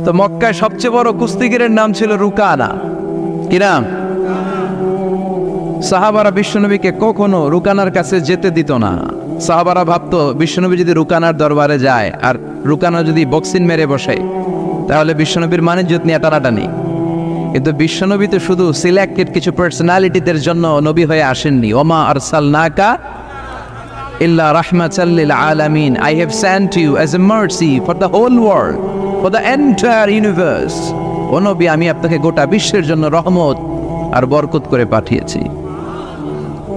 তো মক্কায় সবচেয়ে বড় কুস্তিগিরের নাম ছিল রুকানা। কি নাম? সাহাবারা বিশ্বনবীকে কখনো রুকানার কাছে যেতে দিত না। সাহাবারা ভাবতো বিশ্বনবী যদি রুকানার দরবারে যায় আর রুকানা যদি বক্সিং মেরে বসে তাহলে বিশ্বনবীর মানিজ্যত নিয়ে টানাটানি। কিন্তু বিশ্বনবী তো শুধু সিলেক্টেড কিছু পার্সোনালিটিদের জন্য নবী হয়ে আসেননি। ওমা আরসালনাকা ইল্লা রাহমাতাল লিল আলামিন, I have sent you as a mercy for the whole world, for the entire universe. ও নবী, আমি আপনাকে গোটা বিশ্বের জন্য রহমত আর বরকত করে পাঠিয়েছি।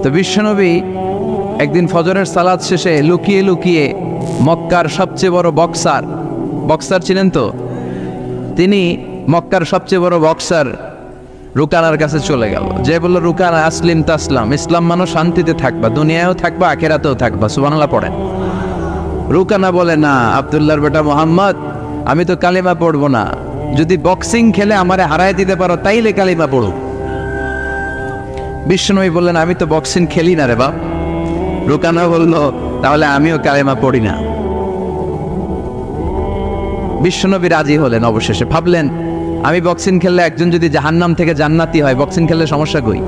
তো বিশ্বনবী একদিন ফজরের সালাত শেষে লুকিয়ে লুকিয়ে মক্কার সবচেয়ে বড় বক্সার ছিলেন তো তিনি, মক্কার সবচেয়ে বড় বক্সার রুকানার কাছে চলে গেল। যে বলল, রুকানা আসলিম তাসলাম, ইসলাম মানো শান্তিতে থাকবা, দুনিয়ায়ও থাকবা আখিরাতেও থাকবা, সুবহানাল্লাহ পড়েন। রুকানা বলে, না আব্দুল্লাহর বেটা মোহাম্মদ, আমি তো কালিমা পড়বো না, যদি বক্সিং খেলে আমারে হারায় দিতে পারো তাইলে কালিমা পড়ো। বিশ্বনবী বললেন, আমি তো বক্সিং খেলি না রে বাপ। রুকানা বলল, তাহলে আমিও কালেমা পড়ি না। বিশ্বনবী রাজি হলেন। অবশেষে ভাবলেন, আমি বক্সিং খেললে একজন যদি জাহান্নাম থেকে জান্নাতি হয়, বক্সিং খেললে সমস্যা কই?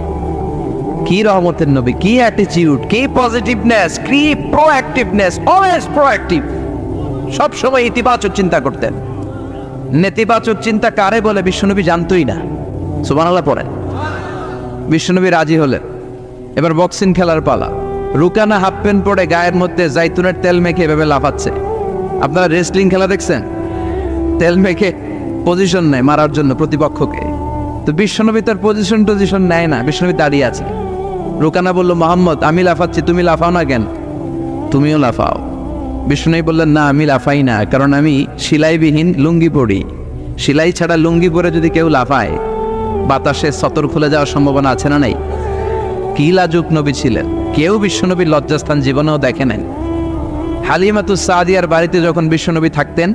কি রহমতের নবী, কি অ্যাটিটিউড, কি পজিটিভনেস, কি প্রোঅ্যাক্টিভনেস, অলওয়েজ প্রোঅ্যাক্টিভ। সব সময় ইতিবাচক চিন্তা করতেন। নেতিবাচক চিন্তা কারে বলে বিশ্বনবী জানতোই না, সুবহানাল্লাহ পড়েন। বিশ্বনবী রাজি হলেন। এবার বক্সিং খেলার পালা। রুকানা হাফ প্যান্ট পরে গায়ের মধ্যে জাইতুনের তেল মেখে এভাবে লাফাচ্ছে। আপনারা রেসলিং খেলা দেখছেন? তেল মেখে পজিশন নেয় মারার জন্য প্রতিপক্ষকে। তো বিশ্বনবী তার পজিশন নেয় না, বিশ্বনবী দাঁড়িয়ে আছে। রুকানা বলল, মোহাম্মদ, আমি লাফাচ্ছি, তুমি লাফাও না কেন? তুমিও লাফাও। বিশ্বনবী বললেন, না আমি লাফাই না, কারণ আমি সেলাইবিহীন লুঙ্গি পরি। সেলাই ছাড়া লুঙ্গি পরে যদি কেউ লাফায় বাতাসে সতর খুলে যাওয়ার সম্ভাবনা আছে না নাই? কি লাজুক নবী ছিলেন, কেউ বিশ্বনবীর লজ্জাস্থান জীবনেও দেখে নেন। হালিমাতুস সাদিয়ার বাড়িতে যখন বিশ্বনবী থাকতেন,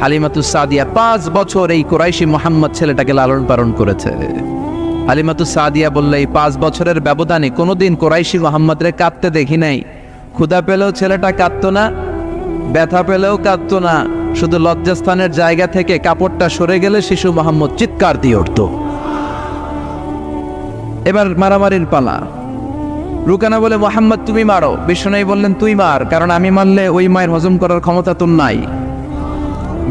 হালিমাতুস সাদিয়া 5 বছর এই কুরাইশি মুহাম্মদ ছেলেটাকে লালন পালন করেছে। হালিমাতুস সাদিয়া বললে, এই 5 বছরের ব্যবধানে কোনোদিন কুরাইশি মুহাম্মদরে কাঁদতে দেখি নাই। ক্ষুধা পেলেও ছেলেটা কাঁদতো না, ব্যথা পেলেও কাঁদতো না, শুধু লজ্জাস্থানের জায়গা থেকে কাপড়টা সরে গেলে শিশু মুহাম্মদ চিৎকার দিয়ে উঠত। এবার মারামারির পালা। রুকানা বলে, মুহাম্মদ তুমি মারো। বিশ্বনবী বললেন, তুই মার, কারণ আমি মারলে ওই মায়ের হজম করার ক্ষমতা তোর নাই।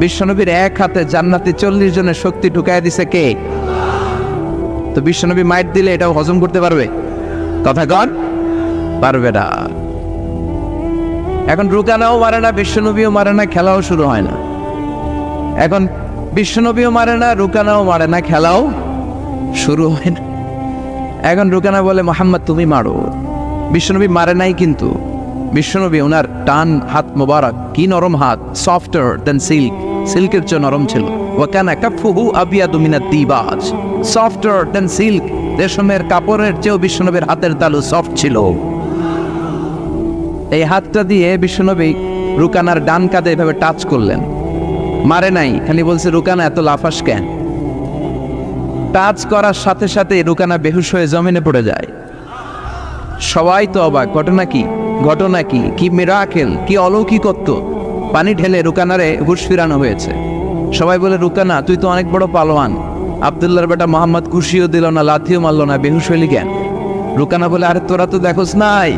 বিশ্বনবীর এক হাতে জান্নাতি 40 জনের শক্তি ঢুকায় দিছে কে? তো বিশ্বনবী মাইট দিলে এটাও হজম করতে পারবে? কথা কন, পারবে না। এখন রুকানাও মারে না, বিশ্বনবীও মারে না, খেলাও শুরু হয় না। এখন বিশ্বনবীও মারে না, রুকানাও মারে না, খেলাও শুরু হয় না। এখন রুকানা বলে, মুহাম্মদ তুমি মারো। বিশ্বনবী মারে নাই, কিন্তু বিশ্বনবী ওনার টান হাত মোবারক, কি নরম হাত, সফটার দেন সিল্ক, সিল্কের চেয়ে নরম ছিল। ওয়াকানা কাফুহু আবিয়াদু মিনাদ দিবাজ, সফটার দেন সিল্ক, রেশমের কাপড়ের চেয়েও বিশ্বনবীর হাতের তালু সফট ছিল। এই হাতটা দিয়ে বিশ্বনবী রুকানার ডান কাঁধে এভাবে টাচ করলেন, মারে নাই, খালি বলছে, রুকানা এত লাফাস কেন? টাচ করার সাথে সাথে রুকানা বেহুশ হয়ে জমিনে পড়ে যায়। সবাই তো অবাক, ঘটনা কি, ঘটনা কি, কি মিরাকেল, কি অলৌকিকত্ব। পানি ঢেলে রুকানারে হুঁশ ফিরানো হয়েছে। সবাই বলে, রুকানা তুই তো অনেক বড় পালোয়ান, আব্দুল্লাহর বেটা মোহাম্মদ খুশিও দিল না, লাথিও মারল না, বেহুশ হইলি কেন? রুকানা বলে, আরে তোরা তো দেখোস নাই,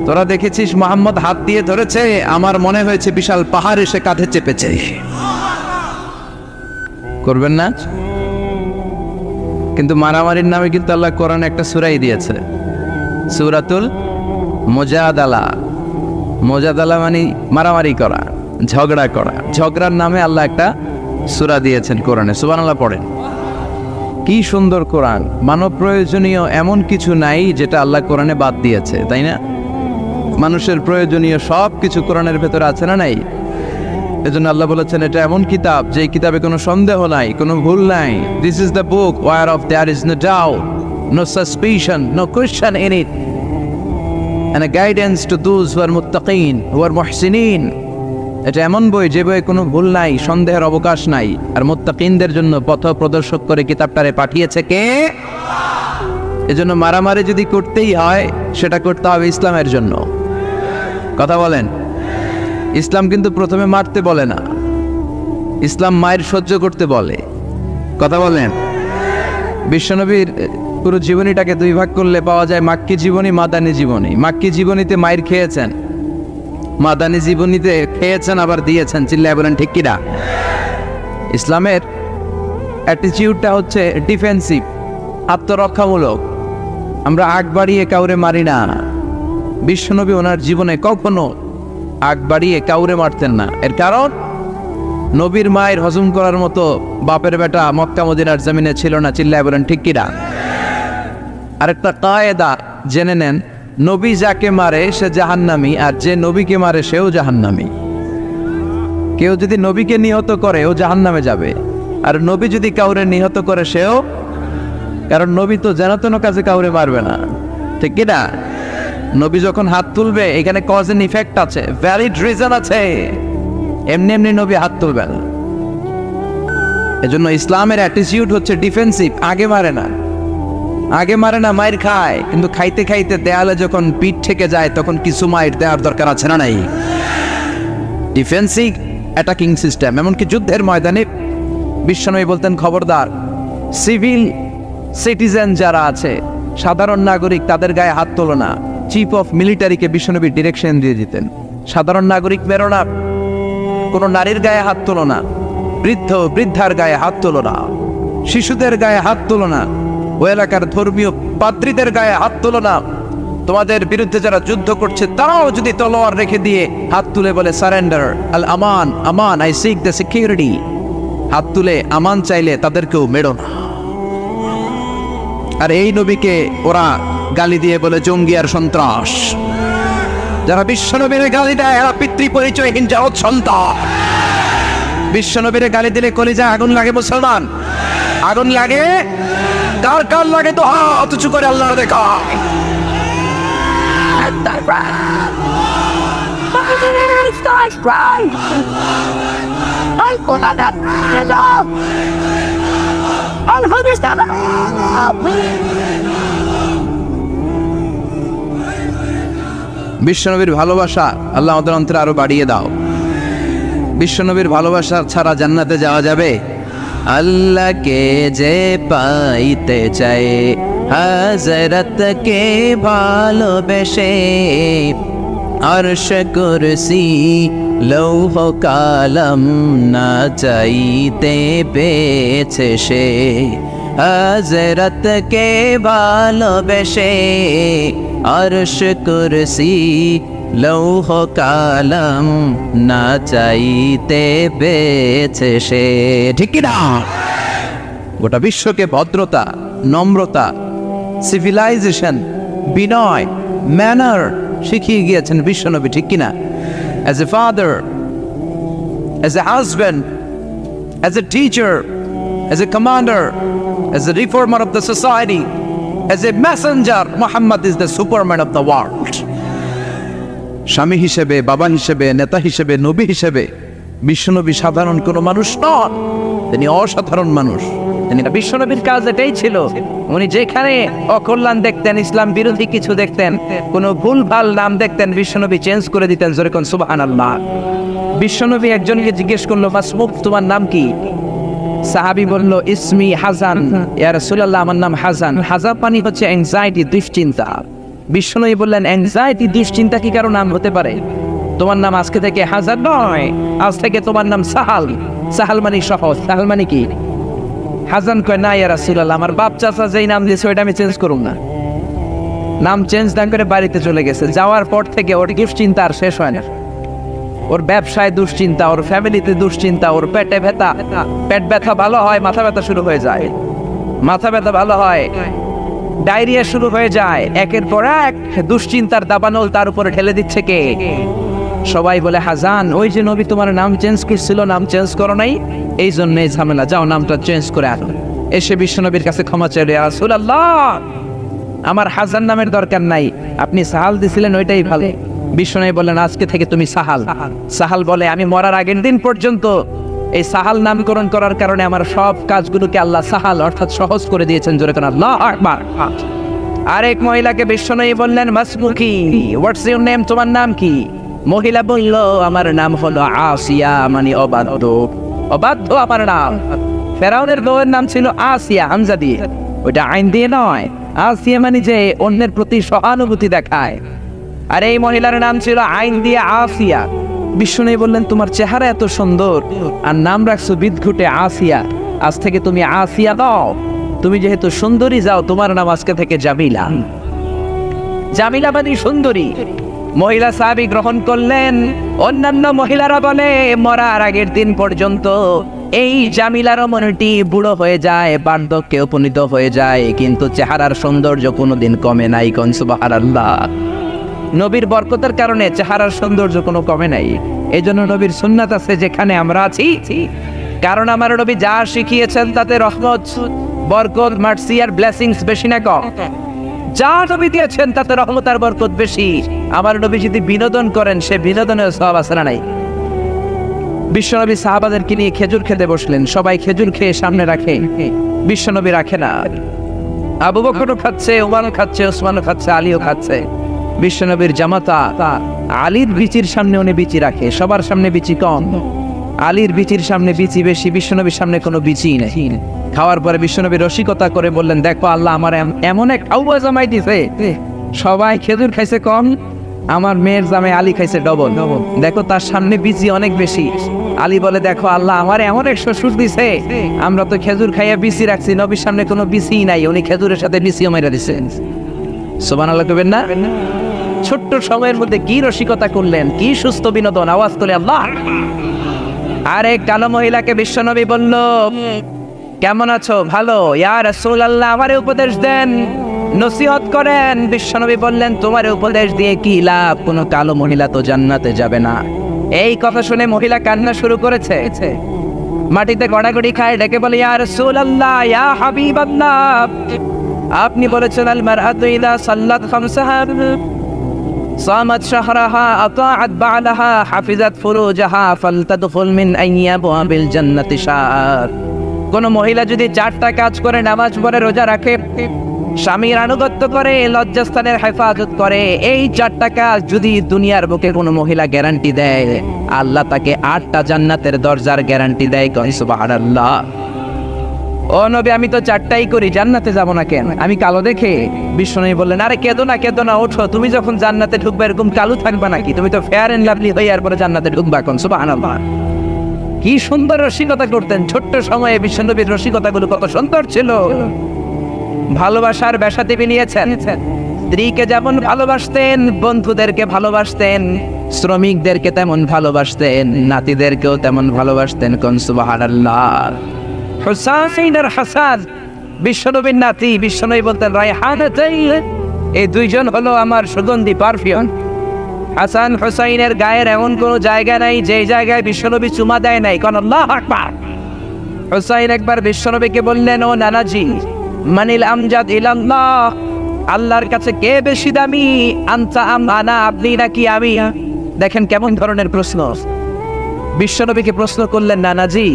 তোরা দেখেছিস মোহাম্মদ হাত দিয়ে ধরেছে, আমার মনে হয়েছে বিশাল পাহাড় এসে কাঁধে চেপেছে। করবেন না? কিন্তু মারামারির নামে কিন্তু আল্লাহ কোরআনে একটা সূরাই দিয়েছে, সূরাতুল মুজাদালা। মুজাদালা মানে মারামারি করা, ঝগড়া করা। ঝগড়ার নামে আল্লাহ একটা সূরা দিয়েছেন কোরআনে, সুবহানাল্লাহ পড়েন। কি সুন্দর কোরআন! মানব প্রয়োজনীয় এমন কিছু নাই যেটা আল্লাহ কোরআনে বাদ দিয়েছে, তাই না? মানুষের প্রয়োজনীয় সব কিছু কোরআনের ভেতরে আছে না নাই? এজন্য আল্লাহ বলেছেন, এটা এমন কিতাব যে কিতাবে কোনো সন্দেহ নাই, কোনো ভুল নাই। This is the book whereof there is no doubt, no suspicion, no question in it, and a guidance to those who are muttaqin, who are muhsinin. এটা এমন বই যে বইয়ে কোনো ভুল নাই, সন্দেহের অবকাশ নাই, আর মুত্তাকিনদের জন্য পথ প্রদর্শক করে কিতাবটারে পাঠিয়েছে কে? এজন্য মারামারি যদি করতেই হয় সেটা করতে হবে ইসলামের জন্য। কথা বলেন, ইসলাম কিন্তু প্রথমে মারতে বলে না, ইসলাম মায়ের সহ্য করতে বলে। কথা বলেন। বিশ্বনবীর পুরো জীবনীটাকে দুই ভাগ করলে পাওয়া যায় মাক্কি জীবনী, মাদানী জীবনী। মাক্কি জীবনীতে মায়ের খেয়েছেন, মাদানী জীবনীতে খেয়েছেন আবার দিয়েছেন। চিল্লায় বলেন ঠিক কিনা? ইসলামের অ্যাটিটিউডটা হচ্ছে ডিফেন্সিভ, আত্মরক্ষামূলক। আমরা আগ বাড়িয়ে কাউরে মারি না। বিশ্বনবী ওনার জীবনে কখনো আগ বাড়িয়ে কাউরে মারতেন না। এর কারণ নবীর মায়ের হজম করার মতো বাপের বেটা মক্কা মদিনার জমিনে ছিল না। চিল্লায় বলেন ঠিক কিনা? আরেকটা কায়দা জেনে নেন, নবী যাকে মারে সে জাহান্নামী, আর যে নবীকে মারে সেও জাহান্নামী। কেউ যদি নবীকে নিহত করে ও জাহান্নামে যাবে, আর নবী যদি কাউরে নিহত করে সেও, কারণ নবী তো যেন তেন কাজে কাউরে মারবে না, ঠিক কিনা? নবী যখন হাত তুলবে এখানে কজ এন্ড ইফেক্ট আছে, ভ্যালিড রিজন আছে। এমনি এমনি নবী হাত তুলবে না। এজন্য ইসলামের অ্যাটিটিউড হচ্ছে ডিফেন্সিভ, আগে মারে না। আগে মারে না, মায়ের খায়, কিন্তু খাইতে খাইতে দেয়ালে যখন পিঠ থেকে যায় তখন কিছু মায়ের দেওয়ার দরকার আছে না নাই? Defensive attacking system. এমনকি যুদ্ধের ময়দানে বিশ্বনবী বলতেন, খবরদার সিভিল সিটিজেন যারা আছে, সাধারণ নাগরিক, তাদের গায়ে হাত তোলো না। চিফ অফ মিলিটারিকে বিশ্বনবী ডিরেকশন দিয়ে দিতেন, সাধারণ নাগরিক মেরো না, কোনো নারীর গায়ে হাত তোলো না, বৃদ্ধ বৃদ্ধার গায়ে হাত তোলো না, শিশুদের গায়ে হাত তোলো না, ওই এলাকার ধর্মীয় পাদ্রীদের গায়ে হাত তোলো না। তোমাদের বিরুদ্ধে যারা যুদ্ধ করছে তারাও যদি তলোয়ার রেখে দিয়ে হাত তুলে বলে surrender, Al Aman, Aman, I sick the security, হাত তুলে আমান চাইলে তাদেরকেও মেরো না। আর এই নবীকে ওরা গালি দিয়ে বলে জঙ্গি আর সন্ত্রাস। যারা বিশ্বনবীর গালি দেয় এরা পিতৃ পরিচয়হীন জাত সন্তান। বিশ্বনবীর গালি দিলে কলিজা আগুন লাগে মুসলমান, আগুন লাগে। কার কার লাগে তো হাত উঁচু করে আল্লাহ দেখা। বিশ্বনবীর ভালোবাসা আল্লাহ আমাদের অন্তরে আরো বাড়িয়ে দাও। বিশ্বনবীর ভালোবাসা ছাড়া জান্নাতে যাওয়া যাবে? আল্লাহকে যে পাইতে চায় হযরতকে ভালোবেসে, আরশ কুরসি লৌহ কালাম না চাইতে পেয়েছে সে। হযরতকে ভালোবেসে আরশ কুরসি লৌহ কালাম না চাইতে পেয়েছে সে, ঠিক কি না? গোটা বিশ্বকে ভদ্রতা, নম্রতা, সিভিলাইজেশন, বিনয়, ম্যানার শিখিয়ে গিয়েছেন বিশ্বনবী, ঠিক কিনা? As a father, as a husband, as a teacher, as a commander, as a reformer of the society, as a Messenger, Muhammad is the Superman of the world. স্বামী হিসেবে, বাবা হিসেবে, নেতা হিসেবে, নবী হিসেবে বিশ্বনবী সাধারণ কোনো মানুষ নন, তিনি অসাধারণ মানুষ। বিশ্বনবীর কাজ এটাই ছিল, উনি যেখানে অকল্যাণ দেখতেন, ইসলাম বিরোধী কিছু দেখতেন, কোনো ভুল ভাল নাম দেখতেন, বিশ্বনবী চেঞ্জ করে দিতেন। জোরে কোন সুবহানাল্লাহ। বিশ্বনবী একজনকে জিজ্ঞেস করলো, মাসমুক, তোমার নাম কি? সাহাবী বলল, ইসমি হাসান, ইয়া রাসূলুল্লাহ, আমার নাম হাসান। হাসান মানে হচ্ছে অ্যাংজাইটি, দুশ্চিন্তা। বিশ্বনবী বললেন, অ্যাংজাইটি, দুশ্চিন্তা কি কারো নাম হতে পারে? তোমার নাম আজকে থেকে হাসান নয়, আজ থেকে তোমার নাম সাহাল। সাহাল মানে সহজ, সাহাল মানে কি? হাসান কয়, না ইয়া রাসূলুল্লাহ, আমার বাপ চাচা যেই নাম দিয়েছে ওইটা আমি চেঞ্জ করুম না। নাম চেঞ্জ না করে বাড়িতে চলে গেছে। যাওয়ার পর থেকে ওর দুশ্চিন্তা আর শেষ হয় না। ওর ব্যবসায় দুশ্চিন্তা, ওর ফ্যামিলিতে দুশ্চিন্তা, ওর পেটে ব্যথা, পেট ব্যথা ভালো হয়, মাথা ব্যথা শুরু হয়ে যায়, মাথা ব্যথা ভালো হয়, ডায়রিয়া শুরু হয়ে যায়। একের পর এক দুশ্চিন্তার দাবানল তার উপরে ঢেলে দিচ্ছে কে? সবাই বলে, হাসান, ওই যে নবী তোমার নাম চেঞ্জ করছিল, নাম চেঞ্জ করো নাই, এই জন্যই ঝামেলা, যাও নামটা চেঞ্জ করে আনো। এসে বিশ্বনবীর কাছে ক্ষমা চাইল, ইয়া রাসূলুল্লাহ, আমার হাসান নামের দরকার নাই, আপনি সাহাল দিছিলেন ওইটাই ভালো। বিশ্বনবী বললেন, আজকে থেকে তুমি সাহাল। সাহাল বলে, আমি মরার আগের দিন পর্যন্ত এই সাহাল নামকরণ করার কারণে আমার সব কাজগুলোকে আল্লাহ সাহাল অর্থাৎ সহজ করে দিয়েছেন। জোরে কোন আল্লাহু আকবার। আরেক মহিলাকে বিশ্বনবী বললেন, মাসমুকি, হোয়াটস ইউর নেম, তোমার নাম কি? মহিলা বলল, আমার নাম হলো আসিয়া, মানে অবাধ্য। অবাধ্য আমার নাম। ফেরাউনের বউয়ের নাম ছিল আসিয়া, হামজা দিয়ে, ওইটা আইন দিয়ে নয়। আসিয়া মানে যে অন্যের প্রতি সহানুভূতি দেখায়। আর এই মহিলার নাম ছিল আইন দিয়ে আসিয়া। বিষ্ণু বললেন তোমার চেহারা এত সুন্দর আর নাম রাখছো বিদঘুটে আসিয়া, আজ থেকে তুমি আসিয়া দাও। তুমি যেহেতু সুন্দরী, যাও, তোমার নাম আজকে থেকে জামিলা। জামিলা মানে সুন্দরী। মহিলা সাহাবী গ্রহণ করলেন। অন্যান্য মহিলারা বলে মরার আগের দিন পর্যন্ত এই জামিলার মনটি বুড়ো হয়ে যায়, বার্ধক্যে উপনীত হয়ে যায়, কিন্তু চেহারার সৌন্দর্য কোনোদিন কমে নাই। কোন সুবহানাল্লাহ। নবীর বরকতের কারণে চেহারার সৌন্দর্য কোনো কমে নাই। এই জন্য নবীর সুন্নাত আছে যেখানে আমরা আছি, কারণ আমার নবী যা শিখিয়েছেন তাতে রহমত, বরকত, মার্সি আর ব্লেসিংস বেশি না কম। যা নবী দিয়েছেন তাতে রহমত আর বরকত বেশি। আমার নবী যদি বিনোদন করেন, সে বিনোদনের সওয়াব আছে না নাই? বিশ্বনবী সাহাবাদেরকে নিয়ে খেজুর খেতে বসলেন। সবাই খেজুর খেয়ে সামনে রাখে, বিশ্বনবী রাখে না। আবু বকরও খাচ্ছে, উমারও খাচ্ছে, ওসমানও খাচ্ছে, আলীও খাচ্ছে। বিশ্বনবীর জামাতা আলীর বিচির সামনে উনি বিচি রাখে, সবার সামনে বিচি কম। আলীর বিচির সামনে বিচি বেশি, বিশ্বনবীর সামনে কোনো বিচি নেই। খাওয়ার পরে বিশ্বনবী রসিকতা করে বললেন, দেখো আল্লাহ আমার এমন এক আউয়া জামাই দিছে, সবাই খেজুর খাইছে কম, আমার মেয়ের জামাই আলী খাইছে ডবল। দেখো তার সামনে বিচি অনেক বেশি। আলী বলে, দেখো আল্লাহ আমার এমন এক শ্বশুর দিছে, আমরা তো খেজুর খাইয়া বিচি রাখছি, নবীর সামনে কোনো বিচি নাই, উনি খেজুরের সাথে বিচিও মেরা দিচ্ছেন। সুবহানাল্লাহ কইবেন না? ছোট্ট সময়ের মধ্যে কি রসিকতা করলেন, কি সুস্থ বিনোদন। আওয়াজ তোলে আল্লাহ। আর এক কালো মহিলাকে বিশ্বনবী বলল, কেমন আছো? ভালো। ইয়া রাসূলুল্লাহ, আমারে উপদেশ দেন, নসিহত করেন। বিশ্বনবী বললেন, তোমার উপদেশ দিয়ে কি লাভ? কোনো কালো মহিলা তো জান্নাতে যাবে না। এই কথা শুনে মহিলা কান্না শুরু করেছে, মাটিতে গড়াগড়ি খায়, ডেকে বলে, ইয়া রাসূলুল্লাহ, ইয়া হাবিবাল্লাহ, আপনি বলেছেন আল মারআতু ইযা সাল্লাত খামসাহা সামাত শাহরাহা আতাআত বা'লাহা হাফিজাত ফুরুজাহা ফালতাদখুল মিন আইয়াবিল জান্নাতি শাআর। কোন মহিলা যদি 4টা কাজ করে, নামাজ পড়ে, রোজা রাখে, স্বামীর আনুগত্য করে, লজ্জাস্থানের হেফাজত করে, এই 4টা কাজ যদি দুনিয়ার বুকে কোনো মহিলা গ্যারান্টি দেয়, আল্লাহ তাকে 8টা জান্নাতের দরজার গ্যারান্টি দেয়। সুবহানাল্লাহ। ও নবী, আমি তো 4টাই করি, জান্নাতে যাব না কেন? আমি কালো দেখে? বিশ্বনবী বললেন, আরে কেঁদো না, ওঠো। তুমি যখন জান্নাতে ঢুকবে এরকম কালো থাকবা নাকি? তুমি তো ফেয়ার এন্ড লাভলি হয়ে এরপরে জান্নাতে ঢুকবা। কোন সুবহানাল্লাহ। কি সুন্দর রসিকতা করতেন ছোট্ট সময়ে। বিশ্বনবীর রসিকতাগুলো কত সুন্দর ছিল। ভালোবাসার বেশা তিনি নিয়েছেন। স্ত্রীকে যেমন ভালোবাসতেন, বন্ধুদেরকে ভালোবাসতেন, শ্রমিকদেরকে তেমন ভালোবাসতেন, নাতিদেরকেও তেমন ভালোবাসতেন। কোন সুবহানাল্লাহ। হুসাইন আর হাসান বিশ্বনবীর নাতি। বিশ্বনবী বলতেন, রায়হানাতাইন, এই দুইজন হলো আমার সুগন্ধি পারফিউম। হাসান হুসাইনের গায়ের এমন কোনো জায়গা নাই যে জায়গায় বিশ্বনবী চুমা দেয় নাই। কোন আল্লাহু আকবার। হুসাইন একবার বিশ্বনবীকে বললেন, ও নানাজি, মানিল আমজাদ ইলাল্লাহ, আল্লাহর কাছে কে বেশি দামি? আনতা আম আনা, আপনি নাকি আমি? দেখেন কেমন ধরনের প্রশ্ন। বিশ্বনবীকে প্রশ্ন করলেন, নানাজি,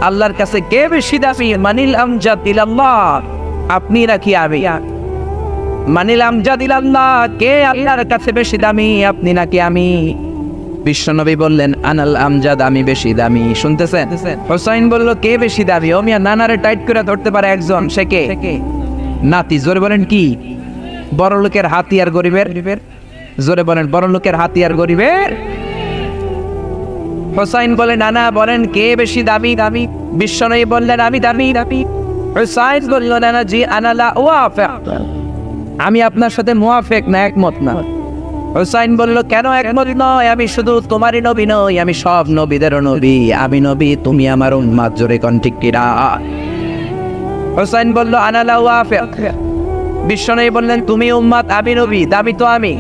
আল্লাহর কাছে কে বেশি দামি? মানিল আমজাদ ইলাল্লাহ, আপনি নাকি আমি? মানিল আমজাদ ইলাল্লাহ, কে আল্লাহর কাছে বেশি দামি, আপনি নাকি আমি? বিশ্বনবী বললেন, আনাল আমজাদ, আমি বেশি দামি। শুনতেছেন? হুসাইন বলল, কে বেশি দামি? ও মিয়া, নানারে টাইট করে ধরতে পারে একজন, সে কে? নাতি। জোরে বলেন কি? বড় লোকের হাতি আর গরিবের? জোরে বলেন, বড় লোকের হাতি আর গরিবের? হুসাইন বলে, নানা বলেন কে বেশি দামি? বিশ্বনবী বললেন, আমি দামি। হুসাইন বলল, নানা জি, আনালা ওয়াফিক, আমি আপনার সাথে মুওয়াফিক না, একমত না। হুসাইন বলল, কেন একমত নয়? আমি শুধু তোমারই নবী নই, আমি সব নবীদেরও নবী। আমি নবী, তুমি আমার উম্মত। জোরে কোন ঠিক কিনা? হুসাইন বলল, আনালা ওয়াফিক। বিশ্বনবী বললেন, তুমি উম্মত, আমি নবী, দাবি তো আমি।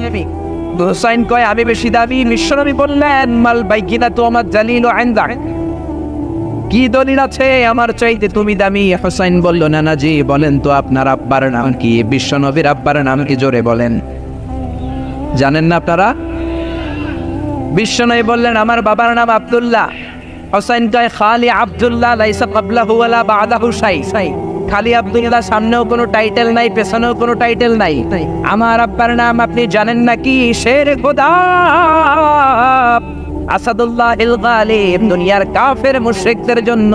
হুসাইন কয়, আমি বেশি দাবি। বিশ্বনবী বললেন, মাল বাইকিনাতু আমার জালিলু ইনদাক, কি দলিল আছে আমার চাইতে তুমি দামি? হুসাইন বলল, নানাজি বলেন তো আপনার আব্বার নাম কি? বিশ্বনবীর আব্বার নাম কি? জোরে বলেন। জানেন না আপনারা? বিশ্বনবী বললেন, আমার বাবার নাম আব্দুল্লাহ। হুসাইন কয়, খালি আব্দুল্লাহ, লাইসা ক্বাবলাহু ওয়ালা বা'দাহু শাই। খালি আব্দুল্লাহ, সামনেও কোনো টাইটেল নাই, পেছনেও কোনো টাইটেল নাই। আমার আব্বার নাম আপনি জানেন নাকি? শের খোদা। আসাদুল্লাহিল গালিব, দুনিয়ার কাফের মুশরিকদের জন্য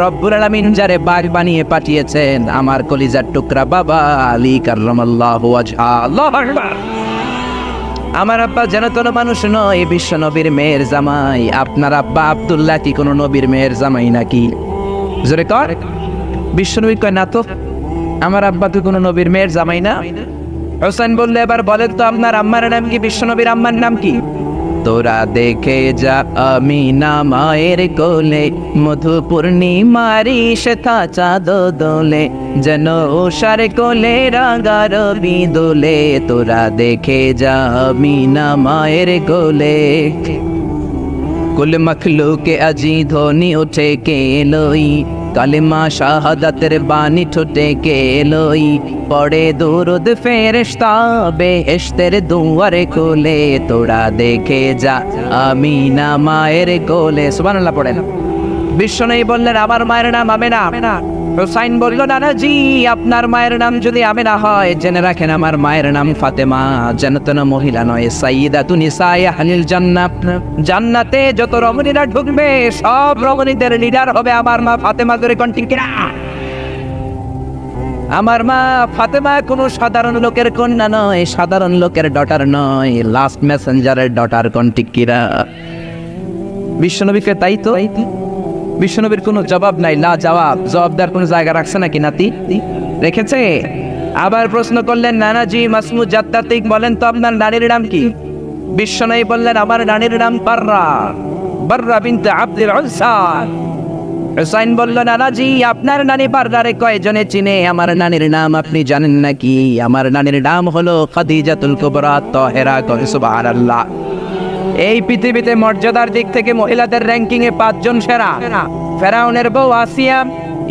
রব্বুল আলামিন যারে বাঘ বানিয়ে পাঠিয়েছেন, আমার কলিজার টুকরা বাবা আলী কাররামাল্লাহু ওয়াজহা। আল্লাহু আকবার। আমার আব্বা যেন কোনো মানুষ নয়, বিশ্ব নবীর মেয়ের জামাই। আপনার আব্বা আব্দুল্লাহ কি কোনো নবীর মেয়ের জামাই নাকি? জোরে কর। বিশ্ব নবী কয় না তো, আমার আব্বা তো কোনো নবীর মেয়ের জামাই না। হোসেন বললে, এবার বলেন তো আপনার আম্মার নাম কি? বিশ্ব নবীর আম্মার নাম কি? তোরা দেখে যা আমিনা মায়ের কোলে, মধু পূর্ণিমারি শেথা চাঁদ দোলে, যেন উষার কোলে রাঙা রবি দোলে। তোরা দেখে যা আমিনা মায়ের কোলে, কুল মখলুকে আজি ধ্বনি উঠে কে লই, কালিমা শাহাদাতের বাণী ঠোঁটে কে লই, পড়ে দুরুদ ফেরেশতা বেহেশতের দুয়ারে কোলে। তোরা দেখে যা আমিনা মায়ের কোলে। সুবহানাল্লাহ পড়েন। বিশ্বনবী বললেন, আমার মায়ের নাম আমেনা। হুসাইন বলল, নানাজি আপনার মায়ের নাম যদি আমেনা হয়, জেনে রাখেন আমার মায়ের নাম ফাতেমা। যেন তেন মহিলা নয়, সাইয়্যিদাতু নিসায়ে আহলিল জান্নাহ। জান্নাতে যত রমণীরা ঢুকবে, সব রমণীদের লিডার হবে আমার মা ফাতেমা। করে কন্টিনিউ। আমার মা ফাতেমা কোনো সাধারণ লোকের কন্যা নয়, সাধারণ লোকের ডটার নয়, লাস্ট মেসেঞ্জারের ডটার। কন্টিকিরা বিশ্বনবীকে তাই তো। বিশ্বনবীর কোনো জবাব নাই, লা জবাব। জবাব দেওয়ার কোনো জায়গা রাখছে নাকি নাতি? রেখেছে। আবার প্রশ্ন করলেন, নানাজি মাসমুদ জাত্তাতিক, বলেন তো আপনার নানির নাম কি? বিশ্বনবী বললেন, আমার নানির নাম বাররা বিনতে আব্দুল উজ্জা। হুসাইন বলল, নানাজি আপনার নানি বাররারে কয়জনে চিনে? আমার নানির নাম আপনি জানেন নাকি? আমার নানির নাম হলো খাদিজাতুল কুবরা তাহেরা। সুবহানাল্লাহ। এই পৃথিবীতে মর্যাদার দিক থেকে মহিলাদের র্যাঙ্কিং এ 5 জন সেরা। ফেরাউনের বউ আসিয়া,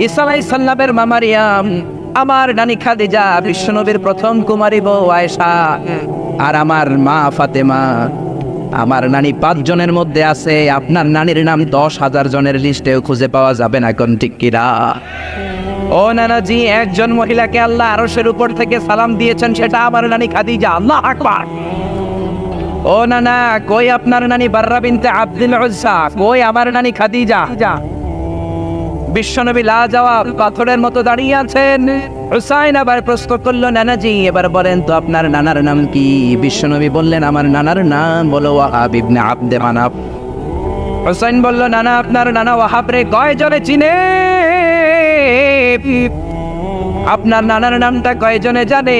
ঈসা আলাইহিস সালামের মা মারিয়াম, আমার নানি খাদিজা, বিশ্বনবীর প্রথম কুমারী বউ আয়েশা, আর আমার মা ফাতেমা। আমার নানি 5 জনের মধ্যে আছে। আপনার নানির নাম 10,000 জনের লিস্টেও খুঁজে পাওয়া যাবে না। কোন ঠিক কিরা? ও নানাজি, একজন মহিলাকে আল্লাহ আরশের উপর থেকে সালাম দিয়েছেন, সেটা আমার নানি খাদিজা। আল্লাহু আকবার। ও নানা, কই আপনার নানি বাররা বিনতে আব্দুল উজ্জা? কই আমার নানি খাদিজা? বিশ্বনবী লা জবাব, পাথরের মতো দাঁড়িয়ে আছেন। হুসাইন আবার প্রশ্ন করলো, নানাজি এবার বলেন তো আপনার নানার নাম কি? বিশ্বনবী বললেন, আমার নানার নাম বলো ওয়াহাব ইবনে আব্দে মানাফ। হুসাইন বলল, নানা আপনার নানা ওয়াহাব রে কয়জনে চিনে? আপনার নানার নামটা কয়জনে জানে?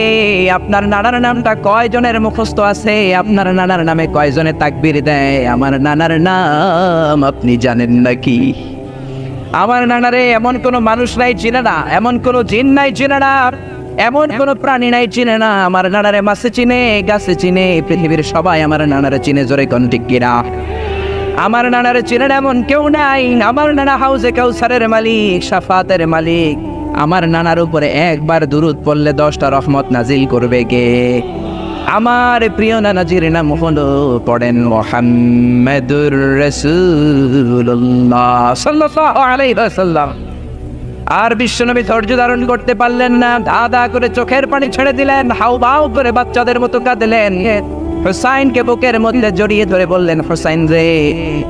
আপনার নানার নামটা কয়জনের মুখস্থ আছে? আপনার নানার নামে কয়জনে তাকবীর দেয়? আমার নানার নাম আপনি জানেন নাকি? আমার নানারে এমন কোনো মানুষ নাই চিনে না, এমন কোনো জিন নাই চিনে না, এমন কোনো প্রাণী নাই চিনে না। আমার নানারে মাছে চিনে, গাছে চিনে, পৃথিবীর সবাই আমার নানারে চিনে। জোরে কোন ঠিক কিনা? আমার নানারে চিনে এমন কেউ নাই। আমার নানা হাউজে কাউসারের মালিক, শাফাতের মালিক। আমার নানার উপরে একবার দুরূদ পড়লে 10টা রহমত নাজিল করবে কে? আমার প্রিয় নানাজির নাম হলো, পড়েন, মুহাম্মাদুর রাসূলুল্লাহ সাল্লাল্লাহু আলাইহি ওয়াসাল্লাম। আর বিশ্বনবী ধৈর্য ধারণ করতে পারলেন না, দাদা করে চোখের পানি ছেড়ে দিলেন, হাউমাউ করে বাচ্চাদের মতো কাঁদলেন। হুসাইনকে বুকের মধ্যে জড়িয়ে ধরে বললেন, হুসাইন রে,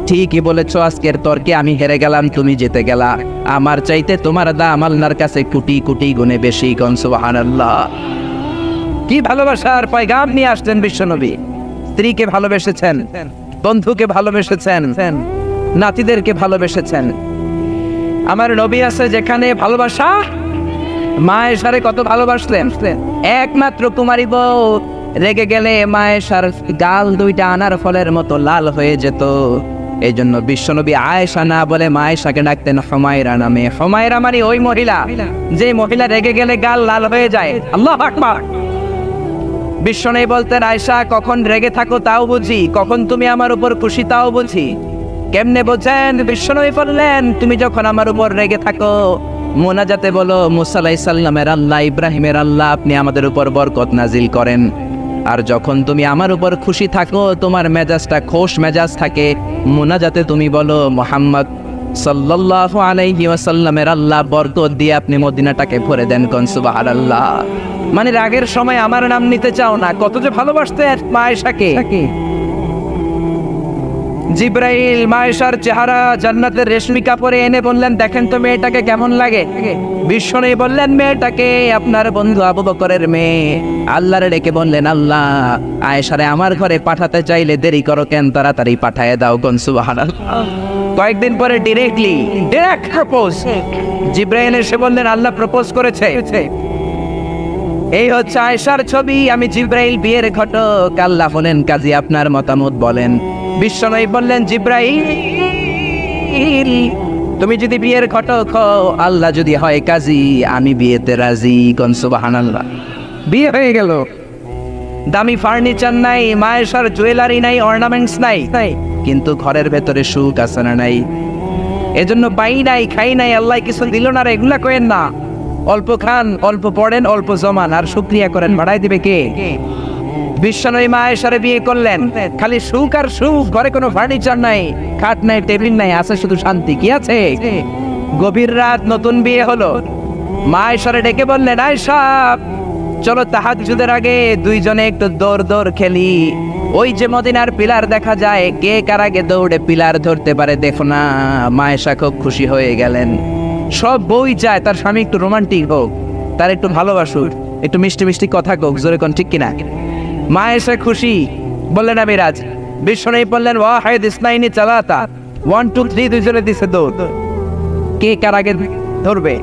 ঠিকই বলেছো, আজকের তর্কে আমি হেরে গেলাম, তুমি জিতে গেলা। আমার চাইতে তোমার দাম আল্লাহর কাছে কোটি কোটি গুণে বেশি। কোন সুবহানাল্লাহ। কি ভালোবাসার পয়গাম নিয়ে আসলেন বিশ্বনবী। স্ত্রীকে ভালোবেসেছেন, বন্ধুকে ভালোবেসেছেন, নাতিদেরকে ভালোবেসেছেন। আমার নবী আছে যেখানে ভালোবাসা। মা এশারে কত ভালোবাসলেন। একমাত্র কুমারী বউ রেগে গেলে মা এশার গাল 2টা আনার ফলের মতো লাল হয়ে যেত। এই জন্য বিশ্বনবী আয়েশা না বলে মা আয়েশাকে ডাকতেন হুমায়রা নামে। হুমায়রা মানে ওই মহিলা যে মহিলা রেগে গেলে গাল লাল হয়ে যায়। আল্লাহু আকবার। বিশ্বনবী বলতেন, আয়েশা কখন রেগে থাকো তাও বুঝি, কখন তুমি আমার উপর খুশি তাও বুঝি। কেমনে বোঝেন? বিশ্বনবী বললেন, তুমি যখন আমার উপর রেগে থাকো মুনাজাতে বলো, মুসা আলাইহিস সালামের আল্লাহ, ইব্রাহিমের আল্লাহ, আপনি আমাদের উপর বরকত নাজিল করেন। আর যখন তুমি আমার উপর খুশি থাকো, তোমার মেজাজটা খোশ মেজাজ থাকে, মুনাজাতে তুমি বলো, মুহাম্মদ সাল্লাল্লাহু আলাইহি ওয়াসাল্লামের আল্লাহ বরকত দিয়ে আপনি মদিনাটাকে ভরে দেন। কোন সুবহানাল্লাহ। মানে রাগের সময় আমার নাম নিতে চাও না। কত যে ভালোবাসতে মা আয়েশাকে। জিব্রাইল মায়েশার চেহারা জান্নাতের রেশমি কাপড়ে এনে বললেন, দেখেন তো মেয়েটাকে কেমন লাগে। বিশ্বনবী বললেন, মেয়েটাকে আপনার বন্ধু আবু বকরের মেয়ে। আল্লাহরে ডেকে বললেন, আল্লাহ আয়েশারে আমার ঘরে পাঠাতে চাইলে দেরি করো কেন, তাড়াতাড়ি পাঠায় দাও। কোন সুবহানাল্লাহ। কয়েকদিন পরে ডিরেক্ট প্রপোজ। জিব্রাইল এসে বললেন, আল্লাহ প্রপোজ করেছে। এই হচ্ছে আয়েশার ছবি। আমি জিব্রাইল, বিয়ের ঘটক। আল্লাহ হলেন কাজী, আপনার মতামত বলেন। বিশ্বনবী বললেন, জিব্রাইল তুমি যদি বিয়ের ঘটক হও, আল্লাহ যদি হয় কাজী, আমি বিয়েতে রাজি। কোন সুবহানাল্লাহ। বিয়ে হয়ে গেল। দামি ফার্নিচার নাই, মায়েশার জুয়েলারি নাই, অর্নামেন্টস নাই, কিন্তু ঘরের ভেতরে সুখ আছে না নাই? এজন্য পাই নাই, খাই নাই, আল্লাহ কিছু দিল না রে, এগুলা করেন না। অল্প খান, অল্প পড়েন, অল্প জমান, আর শুকরিয়া করেন, বাড়াই দিবে কে? বিশ্বনবী মায়েশারে বিয়ে করলেন, খালি সুখ আর সুখ। ঘরে কোনো ফার্নিচার নাই, খাট নাই, টেবিল নাই, আছে শুধু শান্তি। কি আছে? গভীর রাত, নতুন বিয়ে হলো। মায়েশারে ডেকে বললেন, আয়েশা চলো তাহাজ্জুদের আগে দুইজনে একটু দৌড় খেলি। ওই যে মদিনার পিলার দেখা যায়, কে কার আগে দৌড়ে পিলার ধরতে পারে দেখো না। মায়েশা খুব খুশি হয়ে গেলেন। সব বই চায় তার স্বামী একটু রোমান্টিক হোক, তার একটু ভালোবাসুক, একটু মিষ্টি মিষ্টি কথা হোক, জোরে কোন ঠিক কিনা? মায়েশা খুশি, বললেন আমি রাজ। বিশ্বনবী বললেন, ওয়াহিদ ইসনাইনি চালাতা, 1 2 3 দুইজনে দিছে দৌড়। কে কার আগে ধরবে?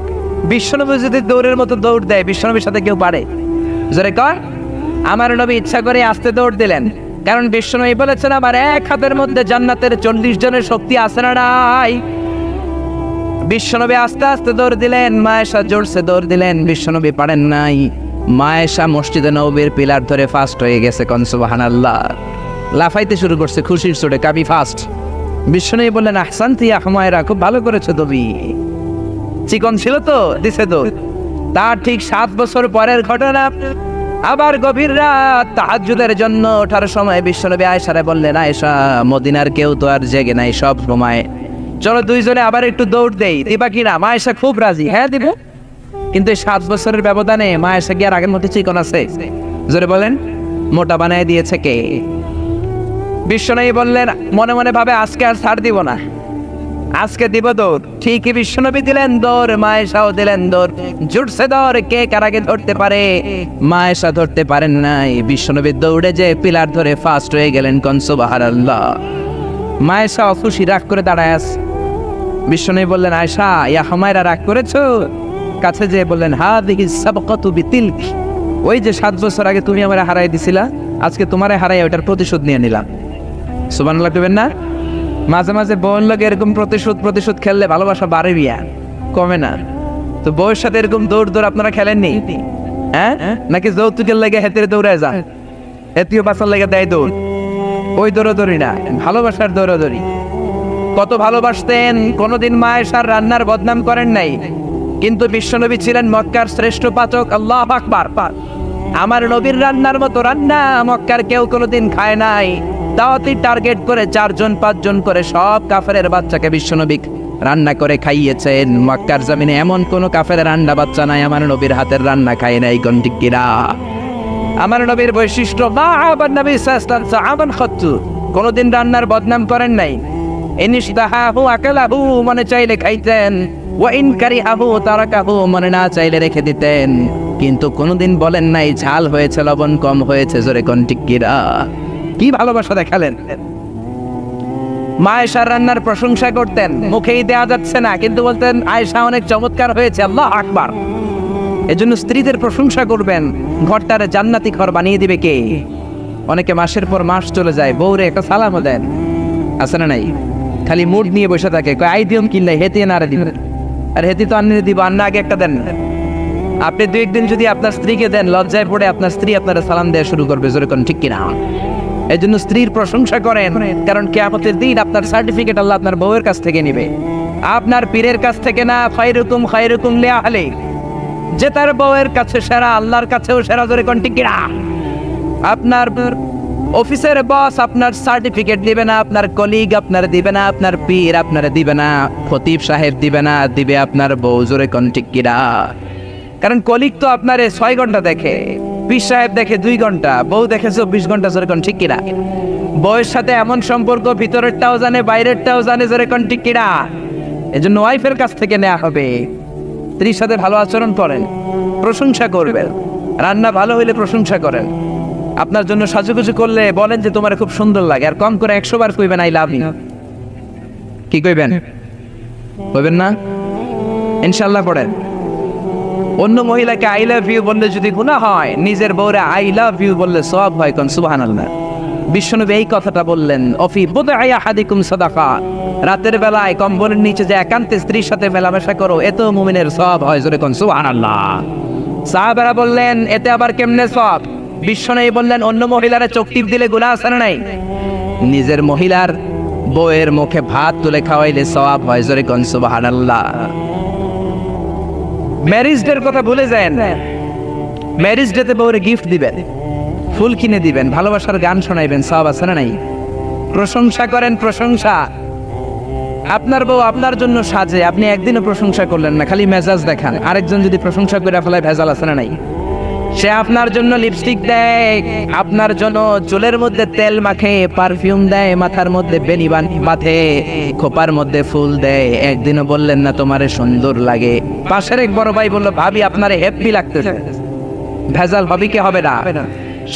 বিশ্বনবী যদি দৌড়ের মতো দৌড় দেয়, বিশ্বনবীর সাথে কেউ পারে? জোরে কর। আমার নবী ইচ্ছা করে আস্তে দৌড় দিলেন, কারণ বিশ্বনবী বলেছেন, আমার এক হাতের মধ্যে জান্নাতের 40 জনের শক্তি আছে না নাই? বিশ্বনবী আস্তে আস্তে দৌড় দিলেন, মায়েশা জোরসে দৌড় দিলেন, বিশ্বনবী পারেন নাই। মায়েশা মসজিদে নববীর পিলার ধরে ফাস্ট হয়ে গেছে। কোন সুবহানাল্লাহ। লাফাইতে শুরু করছে খুশির চোটে, কাবি ফাস্ট। বিশ্বনবী বললেন, আহসানতি ইয়া হুমায়রা, খুব ভালো করেছো তুমি। চিকন ছিল তো, দিছে দৌড়। তার ঠিক 7 বছর পরের ঘটনা। আবার গভীর রাত, তাহাজ্জুদের জন্য ওঠার সময় বিশ্বনবী আয়েশারে বললেন, আয়েশা মদিনার কেউ তো আর জেগে নাই, সব ঘুমায়, চলো দুইজনে আবার একটু দৌড় দেই, দিবা কিনা? মায়েশা খুব রাজি, হ্যাঁ দিব। কিন্তু এই 7 বছরের ব্যবধানে মায়েশা কি আর আগের মতো চিকন আছে? জোরে বলেন, মোটা বানায় দিয়েছে কে? বিশ্বনবী বললেন, মনে মনে ভাবে আজকে আর ছাড় দিব না, আজকে দিব দৌড়। ঠিকই বিশ্বনবী দিলেন দৌড়, মায়েশাও দিলেন দৌড়। জুটছে দৌড়, কে কার আগে ধরতে পারে? মায়েশা ধরতে পারেন নাই। বিশ্বনবী দৌড়ে যে পিলার ধরে ফাস্ট হয়ে গেলেন। কোন সুবহানাল্লাহ। মায়েশা অখুশি, রাগ করে দাঁড়ায় আছে। বিশ্বনবী বললেন, আয়েশা ইয়া হুমায়রা, রাগ করেছো? কাছে যেয়ে বললেন, হাদিহি সাবকাতু বিতিলক, ওই যে 7 বছর আগে তুমি আমারে হারাই দিছিলা, আজকে তোমারে হারাই ওটার প্রতিশোধ নিয়ে নিলাম। সুবহানাল্লাহ কইবেন না? মাঝে মাঝে বউয়ের লগে এরকম প্রতিশোধ খেললে ভালোবাসা বাড়ে বিয়া, কমে না। তো বউয়ের সাথে এরকম দৌড় আপনারা খেলেননি? হ্যাঁ, নাকি যৌতুকের লেগে হেতের দৌড়ায় যান, হেতিও বাঁচার লেগে দেয় দৌড়? ওই দৌড়াদৌড়ি না, ভালোবাসার দৌড়াদৌড়ি। কত ভালোবাসতেন, কোনোদিন মায়েশার রান্নার বদনাম করেন নাই। কিন্তু বিশ্বনবী ছিলেন মক্কার শ্রেষ্ঠ পাচক। আল্লাহু আকবার। আমার নবীর রান্নার মতো রান্না মক্কার কেউ কোনোদিন খায় নাই। দাওয়াতি টার্গেট করে 4 জন 5 জন করে সব কাফেরের বাচ্চাকে বিশ্বনবী রান্না করে খাইয়েছেন। মক্কার জমিনে এমন কোন কাফেরের রান্না বাচ্চা নাই আমার নবীর হাতের রান্না খায় নাই। কোন ঠিক কিনা? আমার নবীর বৈশিষ্ট্য, মা আবার নবী সাল্লাল্লাহু আলাইহি ওয়াসাল্লাম কোনোদিন রান্নার বদনাম করেন নাই। ইনশতাহাহু আকালাহু, মনে চাইলে খাইতেন, ওয়া ইন কারিহাহু তারাকাহু, মনে না চাইলে রেখে দিতেন। কিন্তু কোনোদিন বলেন নাই ঝাল হয়েছে, লবণ কম হয়েছে। জোরে কোন ঠিক কিনা? কি ভালোবাসা দেখালেন। মা আয়েশার রান্নার প্রশংসা করতেন, মুখেই দেয়া যাচ্ছে না, কিন্তু বলতেন আয়েশা অনেক চমৎকার হয়েছে। আল্লাহু আকবার। এজন্য স্ত্রীদের প্রশংসা করবেন, ঘরটারে জান্নাতি ঘর বানিয়ে দিবে কে? অনেকে মাসের পর মাস চলে যায়, বউরে একটা সালামও দেন, আছে না নাই? খালি মুড নিয়ে বসে থাকে, কয় আই দিম কিনলে হেতে না রে দিবেন, আর হেতি তো আন্নে দিব, আন্না আগে একটা দেন। আপনি 2 একদিন যদি আপনার স্ত্রীকে দেন, লজ্জায় পড়ে আপনার স্ত্রী আপনারা সালাম দেওয়া শুরু করবে। জোরে কোন ঠিক কিনা? এই জন্য স্ত্রীর প্রশংসা করেন, কারণ কিয়ামতের দিন আপনার সার্টিফিকেট আল্লাহ আপনার বউয়ের কাছ থেকে নিবে, আপনার পীরের কাছ থেকে না। খায়রুকুম লিআহলি, যে তার বউয়ের কাছে সেরা, আল্লাহর কাছেও সেরা। জোরে কোন ঠিক কিনা? আপনার অফিসের বস আপনার সার্টিফিকেট দিবে না, আপনার কলিগ আপনার দিবে না, আপনার পীর আপনার দিবে না, খতিব সাহেব দিবে না, দিবে আপনার বউ। জোরে কোন ঠিক কিনা? কারণ কলিগ তো আপনার 6 ঘন্টা দেখে, পীর সাহেব দেখে 2 ঘন্টা, বউ দেখে 24 ঘন্টা, জোরে কোন ঠিক কিনা? বউয়ের সাথে এমন সম্পর্ক, ভিতরেরটাও জানে বাইরেরটাও জানে, জোরে কোন ঠিক কিনা? এজন্য ওয়াইফের কাছ থেকে নেওয়া হবে। স্ত্রীর সাথে ভালো আচরণ করেন, প্রশংসা করবেন, রান্না ভালো হইলে প্রশংসা করেন, আপনার জন্য সাজুগুজু করলে বলেন যে তোমার খুব সুন্দর লাগে, আর কম করে 100 বার কইবেন আই লাভ ইউ। কি কইবেন? কইবেন না? ইনশাআল্লাহ পড়েন। অন্য মহিলাকে আই লাভ ইউ বললে যদি গুনাহ হয়, নিজের বউরে আই লাভ ইউ বললে সওয়াব হয়। কোন সুবহানাল্লাহ। বিশ্বনবী এই কথাটা বললেন, অফি বুদআই আহাদিকুম সাদাকা, রাতের বেলায় কম্বলের নিচে যে একান্তে স্ত্রীর সাথে মেলামেশা করো, এত মুমিনের সওয়াব হয়। জোরে কোন সুবহানাল্লাহ। সাহাবারা বললেন এতে আবার কেমনে সওয়াব? বিশ্বনবী বললেন অন্য মহিলারে চোখ টিপ দিলে গুনাহ আছে না নাই? নিজের মহিলার বউয়ের মুখে ভাত তুলে খাওয়াইলে সওয়াব হয়। জোরে কোন সুবহানাল্লাহ। ম্যারেজ ডের কথা ভুলে যায় না। ম্যারেজ ডেতে বউরে গিফট দিবেন, ফুল কিনে দিবেন, ভালোবাসার গান শোনাইবেন, সওয়াব আছে না নাই? প্রশংসা করেন, প্রশংসা। আপনার বউ আপনার জন্য সাজে, আপনি একদিনও প্রশংসা করলেন না, খালি মেজাজ দেখান। আরেকজন যদি প্রশংসা করে ফেলায়, ভেজাল আছে না নাই? সে আপনার জন্য লিপস্টিক দেয়, আপনার জন্য চুলের মধ্যে তেল মাখে, পারফিউম দেয়, মাথার মধ্যে বেনি বাঁধে, খোপার মধ্যে ফুল দেয়, একদিনও বললেন না তোমারে সুন্দর লাগে। পাশের এক বড় ভাই বলল ভাবি আপনারে হ্যাপি লাগতেছে, ভেজাল হবে কি হবে না?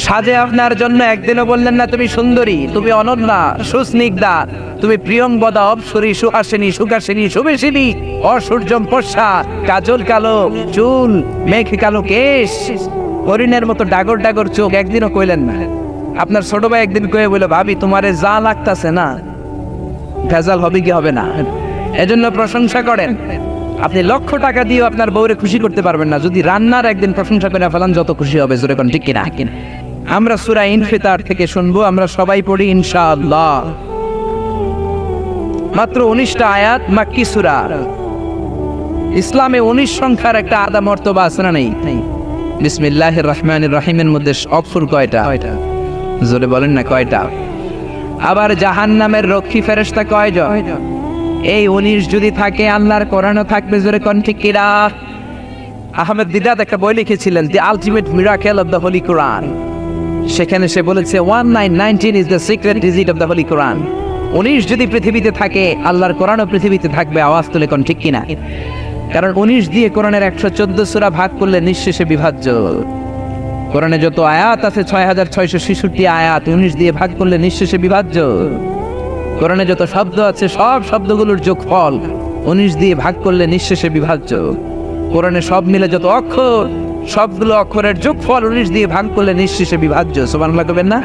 সাজে আপনার জন্য, একদিনও বললেন না তুমি সুন্দরী, তুমি অনন্যা, সুস্নিগ্ধা, তুমি প্রিয়ংবদা, অপসরী, সুহাসিনী, সুকাসিনী, সুবেশিনী, অসূর্যম পশ্চা, কাজল কালো চুল, মেঘ কালো কেশ, হরিণের মতো ডাগর ডাগর চোখ, একদিনও কইলেন না। আপনার ছোট ভাই একদিন কয়ে বলে ভাবি তোমারে যা লাগতাছে না, ভেজাল হবে কি হবে না? এজন্য প্রশংসা করেন। আপনি লক্ষ টাকা দিয়েও আপনার বউরে খুশি করতে পারবেন না, যদি রান্নার একদিন প্রশংসা করে ফেলান যত খুশি হবে। জোরে কোন ঠিক কিনা? আমরা সূরা ইনফিতার থেকে শুনবো, আমরা সবাই পড়ি ইনশাআল্লাহ। মাত্র 19টা আয়াত, মাক্কি সূরা। ইসলামে 19 সংখ্যার একটা আদা মর্তবা আছে না নেই? বিসমিল্লাহির রহমানির রহিমের মধ্যে অক্ষর কয়টা? জোরে বলেন না কয়টা? আবার জাহান্নামের রক্ষী ফেরেশতা কয়জন? এই 19 যদি থাকে, আল্লাহর কোরআনও থাকবে। জোরে কোন ঠিক কিনা? আহমেদ দিদাত একটা বই লিখেছিলেন, the ultimate miracle of the holy Quran. সেখানে সে বলেছে 1919 is the secret digit of the holy Quran. 19 যদি পৃথিবীতে থাকে, আল্লাহর কোরআনও পৃথিবীতে থাকবে। আওয়াজ তুলে কোন ঠিক কিনা? কারণ 19 দিয়ে কোরআনের 114 সূরা ভাগ করলে নিঃশেষে বিভাজ্য। কোরআনে যত আয়াত আছে 6666 আয়াত, 19 দিয়ে ভাগ করলে নিঃশেষে বিভাজ্য। কোরআনে যত শব্দ আছে সব শব্দগুলোর যোগফল 19 দিয়ে ভাগ করলে নিঃশেষে বিভাজ্য। কোরআনে সব মিলে যত অক্ষর, সবগুলো অক্ষরের যোগফল 19 দিয়ে ভাগ করলে নিঃশেষে বিভাজ্য। সুবহানাল্লাহ করবেন না?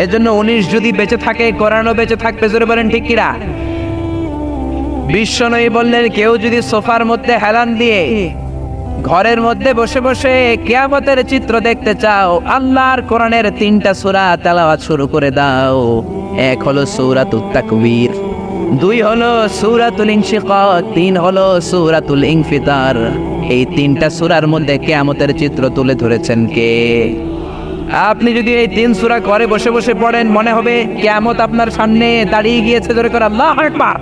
এজন্য 19 যদি বেঁচে থাকে, কোরআনও বেঁচে থাকবে। জোরে বলেন ঠিক কিনা? বিশ্বনবী বললেন কেউ যদি সোফার মধ্যে হেলান দিয়ে ঘরের মধ্যে বসে বসে কিয়ামতের চিত্র দেখতে চাও, আল্লাহর কোরআনের 3টা সূরা তেলাওয়াত শুরু করে দাও। এক হলো সূরাতুত তাকবীর, 2 হলো সূরাতুল ইনশিকাক, 3 হলো সূরাতুল ইনফিতার। এই 3টা সূরার মধ্যে কিয়ামতের চিত্র তুলে ধরেছেন কে? আপনি যদি এই 3 সূরা ঘরে বসে বসে পড়েন, মনে হবে কিয়ামত আপনার সামনে দাঁড়িয়ে গিয়েছে। জোরে করে আল্লাহু আকবার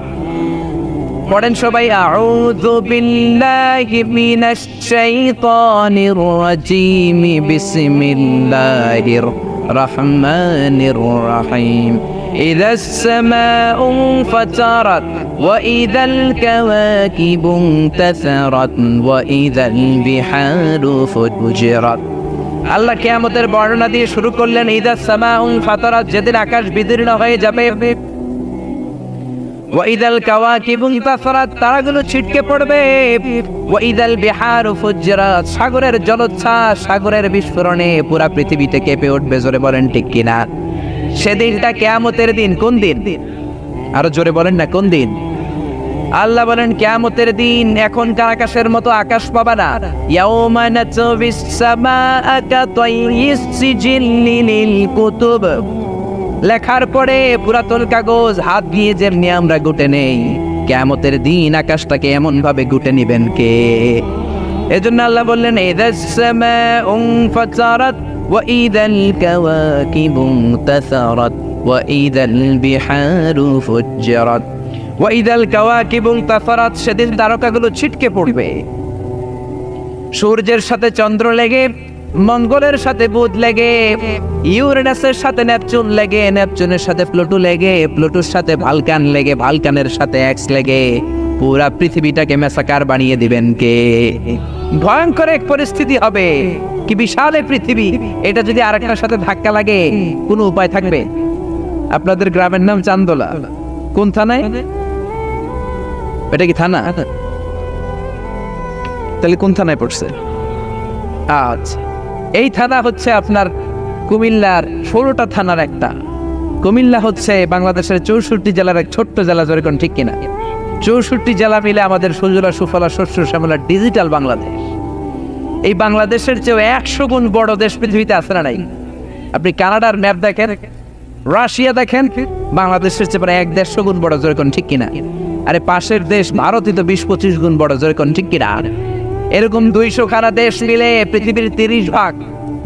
পড়েন সবাই। আউযু বিল্লাহি মিনাশ শাইতানির রাজীম, বিসমিল্লাহির রহমানির রহিম। ইযাস সামাউ ফাতারাত ওয়া ইযাল কাওয়াকিবু ইনতাসারাত ওয়া ইযাল বিহারু ফুজিরাত। আল্লাহ কিয়ামতের বর্ণনা দিয়ে শুরু করলেন, ইযাস সামাউ ফাতারাত, যেদিন আকাশ বিদীর্ণ হয়ে যাবে, ওয়াইদাল কাওয়াকিবু ইনতাসারাত, তারাগুলো ছিটকে পড়বে, ওয়াইদাল বিহারু ফুজিরাত, সাগরের জলোচ্ছ্বাস, সাগরের বিস্ফোরণে পুরা পৃথিবীতে কেঁপে উঠবে। জোরে বলেন ঠিক কিনা? সেদিনটা কিয়ামতের দিন। কোন দিন? আরো জোরে বলেন না কোন দিন? আল্লাহ বলেন কিয়ামতের দিন এখনকার আকাশের মতো আকাশ পাবা না। ইয়াউমা নাতবিস সামাআ কাতাইয়িস সিজিল্লি লিল কুতুব, লেখার পরে পুরাতন কাগজ হাত দিয়ে যেমনি আমরা গুটে নেই, কিয়ামতের দিন আকাশটাকে এমন ভাবে গুটে নিবেন কে? এজন্য আল্লাহ বললেন ইযাস সামাউ ফাতারাত ওয়া ইযাল কাওয়াকিবু ইনতাসারাত ওয়া ইযাল বিহারু ফুজিরাত ওয়া ইযাল কাওয়াকিবু ইনতাসারাত, সেদিন তারকাগুলো ছিটকে পড়বে। সূর্যের সাথে চন্দ্র লেগে মঙ্গলের সাথে বুধ লেগে, ইউরেনাসের সাথে নেপচুন লেগে, নেপচুনের সাথে প্লুটো লেগে, প্লুটোর সাথে ভালকান লেগে, ভালকানের সাথে এক্স লেগে পুরা পৃথিবীটাকে মেসাকার বানিয়ে দিবেন কে? ভয়ঙ্কর এক পরিস্থিতি হবে। কি বিশাল এই পৃথিবী, এটা যদি আরেকটার সাথে ধাক্কা লাগে কোনো উপায় থাকবে? আপনাদের গ্রামের নাম চান্দোলা, কোন থানায়? এটা কি থানা? তাহলে কোন থানায় পড়ছে? আচ্ছা, এই থানা হচ্ছে আপনার কুমিল্লার 16টা থানার একটা। কুমিল্লা হচ্ছে বাংলাদেশের 64 জেলার এক ছোট্ট জেলা, যেরকম ঠিক কিনা? 64 জেলা মিলে আমাদের সুজলা সুফলা শস্য শ্যামলা ডিজিটাল বাংলাদেশ। এই বাংলাদেশের চেয়েও 100 গুণ বড় দেশ পৃথিবীতে আছে না নাই? আপনি কানাডার ম্যাপ দেখেন, রাশিয়া দেখেন, বাংলাদেশের চেয়ে প্রায় 1-150 গুণ বড়, যেরকম ঠিক কিনা? আরে পাশের দেশ ভারতই তো 20-25 গুণ বড়, যেরকম ঠিক কিনা? এরকম 200 খানা দেশ মিলে পৃথিবীর 30 ভাগ,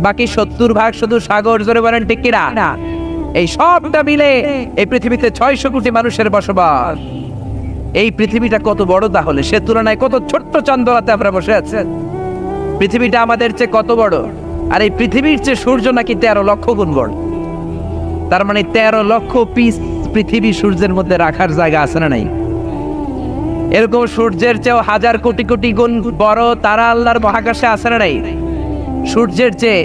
বাকি 70 ভাগ শুধু সাগর, জোরে বলেন ঠিক কিনা? এই সবটা মিলে এই পৃথিবীতে 600 কোটি মানুষের বসবাস। এই পৃথিবীটা কত বড় তাহলে? সে তুলনায় কত ছোট্ট চান্দোলাতে আমরা বসে আছি। পৃথিবীটা আমাদের চেয়ে কত বড়, আর এই পৃথিবীর চেয়ে সূর্য নাকি 13 লক্ষ গুণ বড়। তার মানে 13 লক্ষ পিস পৃথিবী সূর্যের মধ্যে রাখার জায়গা আছে না নাই? এরকম সূর্যের চেয়েও 1000 কোটি কোটি গুণ বড় তারা আল্লাহর মহাকাশে আছে না নাই? সূর্যের চেয়ে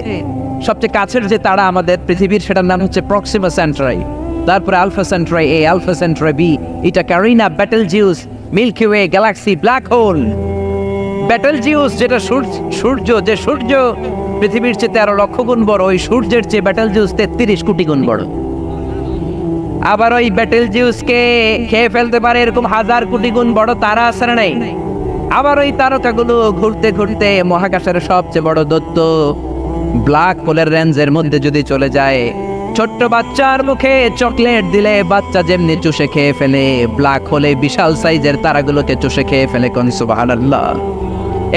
সবচেয়ে কাছের যে তারা আমাদের পৃথিবীর, সেটার নাম হচ্ছে প্রক্সিমা সেন্টারাই, তারপরে Alpha Centauri A, Alpha Centauri B, এটা Carina, Betelgeuse, Milky Way, galaxy, black hole. Betelgeuse যেটা সূর্য, যে সূর্য পৃথিবীর চেয়ে 13 লক্ষ গুণ বড়, ওই সূর্যের চেয়ে বেটেলজিউস 33 কোটি গুণ বড়। আবার ওই বেটেলজিউসকে খেয়ে ফেলতে পারে এরকম 1000 কোটি গুণ বড় তারা আছে না নাই? আবার ওই তারকাগুলো ঘুরতে ঘুরতে মহাকাশের সবচেয়ে বড় দৈত্য ব্ল্যাক হোলের রেঞ্জের মধ্যে যদি চলে যায়, ছোট্ট বাচ্চার মুখে চকলেট দিলে বাচ্চা যেমনি চুষে খেয়ে ফেলে, ব্ল্যাক হোলে বিশাল সাইজের তারাগুলোকে চুষে খেয়ে ফেলে। কোন সুবহানাল্লাহ!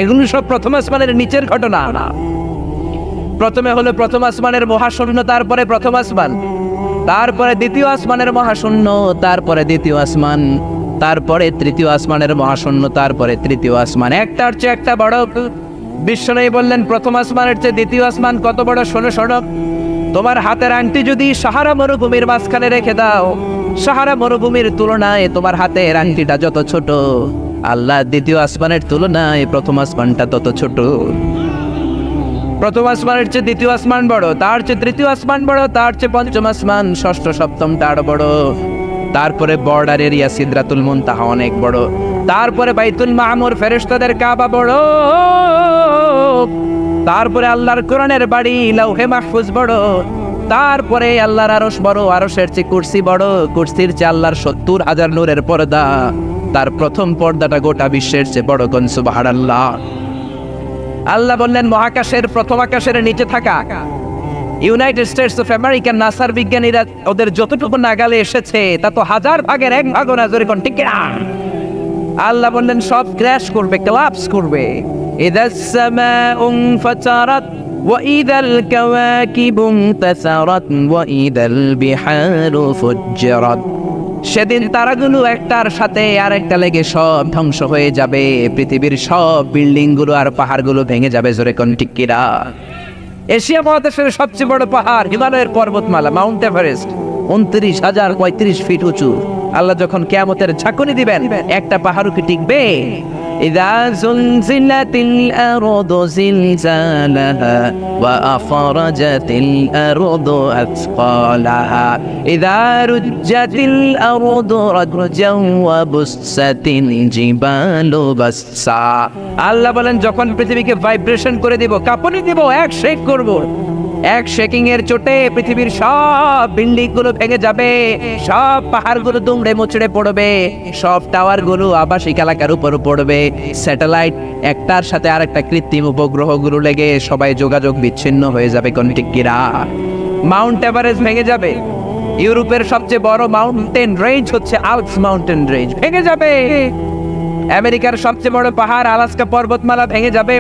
এগুলো সব প্রথম আসমানের নিচের ঘটনা না। প্রথমে হলো প্রথম আসমানের মহাশূন্য, তারপরে প্রথম আসমান, তারপরে দ্বিতীয় আসমানের মহাশূন্য, তারপরে দ্বিতীয় আসমান, তারপরে তৃতীয় আসমানের মহাশূন্য, তারপরে তৃতীয় আসমান। একটার চেয়ে একটা বড়। বিশ্বনবী বললেন প্রথম আসমানের চেয়ে দ্বিতীয় আসমান কত বড়? শোনো শোনো, তোমার হাতের আংটি যদি সাহারা মরুভূমির মাঝখানে রেখে দাও, সাহারা মরুভূমির তুলনায় তোমার হাতের আংটিটা যত ছোট, আল্লাহ দ্বিতীয় আসমানের তুলনায় প্রথম আসমানটা তত ছোট। প্রথম আসমানের চেয়ে দ্বিতীয় আসমান বড়, তার চেয়ে তৃতীয় আসমান বড়, তার চেয়ে পঞ্চম আসমান, ষষ্ঠ সপ্তমটা আরো বড়। তারপরে বর্ডার এরিয়া সিদরাতুল মুনতাহা অনেক বড়, তারপরে বাইতুল মামুর, ফেরেশতাদের কাবা বড়, তারপরে আল্লাহর কোরআনের বাড়ি লাউহে মাহফুজ বড়, তারপরে আল্লাহর আরশ বড়, আরশের চেয়ে কুরসি বড়, কুরসির চেয়ে আল্লাহর 70,000 নূরের পর্দা, তার প্রথম পর্দাটা গোটা বিশ্বের চেয়ে বড়। কোন সুবহানাল্লাহ! আল্লাহ বললেন মহাকাশের প্রথম আকাশের নিচে থাকা ইউনাইটেড স্টেটস অফ আমেরিকা, নাসার বিজ্ঞানীরা ওদের যতটুকু নাগালে এসেছে তা তো 1000 ভাগের 1 ভাগও না, যেরকম ঠিক না? আল্লাহ বললেন সব ক্র্যাশ করবে, কোলাপস করবে। ইদাস সামাউ ফাতারাত ওয়া ইদাল কাওয়াকিবু ইনতাসারাত ওয়া ইদাল বিহারু ফুজ্জিরাত। সেদিন তারাগুলো একটার সাথে আরেকটা লেগে সব ধ্বংস হয়ে যাবে, পৃথিবীর সব বিল্ডিং গুলো আর পাহাড়গুলো ভেঙে যাবে, জোরে কোন ঠিক কিনা? এশিয়া মহাদেশের সবচেয়ে বড় পাহাড় হিমালয়ের পর্বতমালা মাউন্ট এভারেস্ট, 29,035 ফিট উঁচু। আল্লাহ যখন কিয়ামতের ঝাঁকুনি দিবেন, একটা পাহাড়ও কি টিকবে? ইযা যুলজিলাতিল আরদু জিলজালাহা ওয়া আখরাজাতিল আরদু আথকালাহা ইযা রুজ্জাতিল আরদু রাজ্জান ওয়া বুসসাতিল জিবালু বাসসা। আল্লাহ বলেন যখন পৃথিবীকে ভাইব্রেশন করে দিব, কাঁপুনি দিব, এক শেক করব, এক শেকিং এর চোটে পৃথিবীর সব বিল্ডিং গুলো ভেঙে যাবে, সব পাহাড়গুলো দুমড়ে মুচড়ে পড়বে, সব টাওয়ার গুলো আবাসিক এলাকার উপর পড়বে, স্যাটেলাইট একটার সাথে আরেকটা কৃত্রিম উপগ্রহ গুলো লেগে সবাই যোগাযোগ বিচ্ছিন্ন হয়ে যাবে। কোন ঠিক কিনা? মাউন্ট এভারেস্ট ভেঙে যাবে। ইউরোপের সবচেয়ে বড় মাউন্টেন রেঞ্জ হচ্ছে আল্পস মাউন্টেন রেঞ্জ, ভেঙে যাবে। আমেরিকার সবচেয়ে বড় পাহাড় আলাস্কা পর্বতমালা ভেঙে যাবে।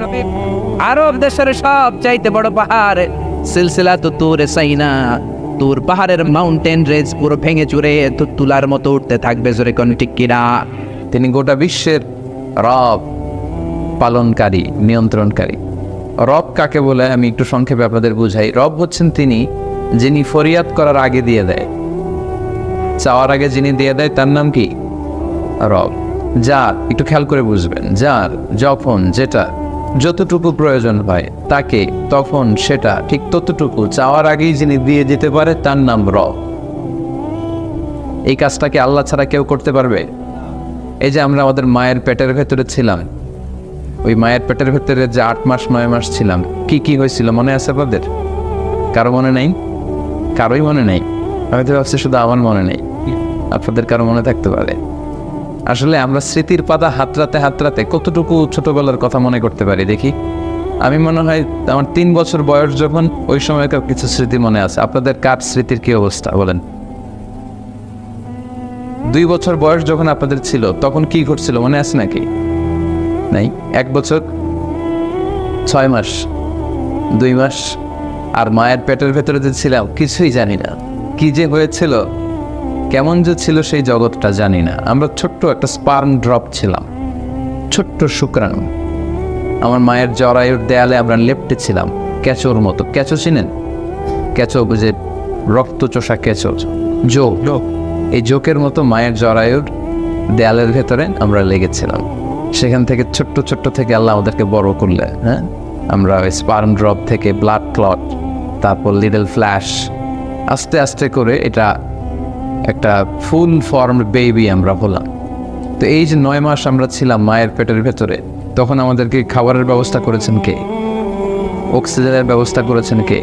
আরব দেশের সব চাইতে বড় পাহাড় সিলসিলা তুরে সাইনা, তুর পাহাড়ের মাউন্টেন রেঞ্জ পুরো ভেঙে চুরে তুলার মতো উঠতে থাকবে, জোরে কোন ঠিক কিনা? তিনি গোটা বিশ্বের রব, পালনকারী, নিয়ন্ত্রণকারী। রব কাকে বলে আমি একটু সংক্ষেপে আপনাদের বুঝাই। রব হচ্ছেন তিনি যিনি ফরিয়াদ করার আগে দিয়ে দেয়, চাওয়ার আগে যিনি দিয়ে দেয় তার নাম কি? রব। যার, একটু খেয়াল করে বুঝবেন, যার যখন যেটা যতটুকু প্রয়োজন হয় তাকে তখন সেটা ঠিক ততটুকু চাওয়ার আগেই যিনি দিয়ে দিতে পারে তার নাম রব। এই কাজটাকে আল্লাহ ছাড়া কেউ করতে পারবে? এই যে আমরা আমাদের মায়ের পেটের ভেতরে ছিলাম, ওই মায়ের পেটের ভেতরে যে 8 মাস 9 মাস ছিলাম, কি কি হয়েছিল মনে আছে আপনাদের? কারো মনে নেই? কারোই মনে নেই? আমি তো ভাবছি শুধু আমার মনে নেই, আপনাদের কারো মনে থাকতে পারে। আসলে আমরা স্মৃতির পাতা হাতড়াতে হাতড়াতে কতটুকু ছোটবেলার কথা মনে করতে পারি দেখি। আমি মনে হয় আমার 3 বছর বয়স যখন, ওই সময়কার কিছু স্মৃতি মনে আছে। আপনাদের কার স্মৃতির কি অবস্থা বলেন? 2 বছর বয়স যখন আপনাদের ছিল তখন কি ঘটছিল মনে আছে নাকি? নাই। 1 বছর 6 মাস 2 মাস আর মায়ের পেটের ভেতরে যে ছিলাম কিছুই জানি না, কি যে হয়েছিল, কেমন যে ছিল সেই জগৎটা জানি না। আমরা ছোট্ট একটা স্পার্ম ড্রপ ছিলাম, ছোট্ট শুক্রাণু। আমার মায়ের জরায়ুর দেয়ালে আমরা লেপ্টে ছিলাম কেঁচোর মতো। কেঁচো চিনেন? কেঁচো, বুঝে রক্ত চোষা কেঁচো, জোক। এই জোকের মতো মায়ের জরায়ুর দেয়ালের ভেতরে আমরা লেগেছিলাম। সেখান থেকে ছোট্ট ছোট্ট থেকে আল্লাহ আমাদেরকে বড় করলে, হ্যাঁ, আমরা ওই স্পার্ম ড্রপ থেকে ব্লাড ক্লট, তারপর লিটল ফ্ল্যাশ, আস্তে আস্তে করে এটা একটা ফুল ফর্ম বেবি আমরা হলাম। তো এই যে 9 মাস আমরা ছিলাম মায়ের পেটের ভেতরে, তখন আমাদেরকে খাবারের ব্যবস্থা করেছেন কে? অক্সিজেনের ব্যবস্থা করেছেন কে?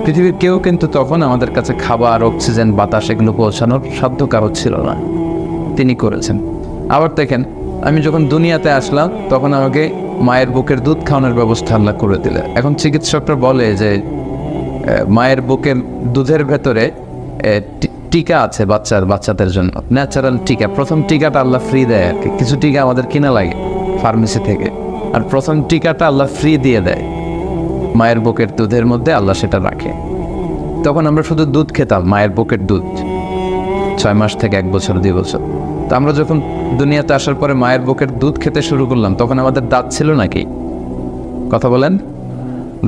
পৃথিবীর কেউ কিন্তু তখন আমাদের কাছে খাবার, অক্সিজেন, বাতাস এগুলো পৌঁছানোর সাধ্য কারো ছিল না, তিনি করেছেন। আবার দেখেন, আমি যখন দুনিয়াতে আসলাম তখন আমাকে মায়ের বুকের দুধ খাওয়ানোর ব্যবস্থা আল্লাহ করে দিলে। এখন চিকিৎসকরা বলে যে মায়ের বুকের দুধের ভেতরে টিকা আছে বাচ্চাদের জন্য, ন্যাচারাল টিকা। প্রথম টিকাটা আল্লাহ ফ্রি দেয় আর কি, কিছু টিকা আমাদের কিনা লাগে ফার্মেসি থেকে, আর প্রথম টিকাটা আল্লাহ ফ্রি দিয়ে দেয় মায়ের বুকের দুধের মধ্যে, আল্লাহ সেটা রাখে। তখন আমরা শুধু দুধ খেতাম, মায়ের বুকের দুধ, 6 মাস থেকে 1 বছর 2 বছর। তো আমরা যখন দুনিয়াতে আসার পরে মায়ের বুকের দুধ খেতে শুরু করলাম, তখন আমাদের দাঁত ছিল নাকি? কথা বলেন,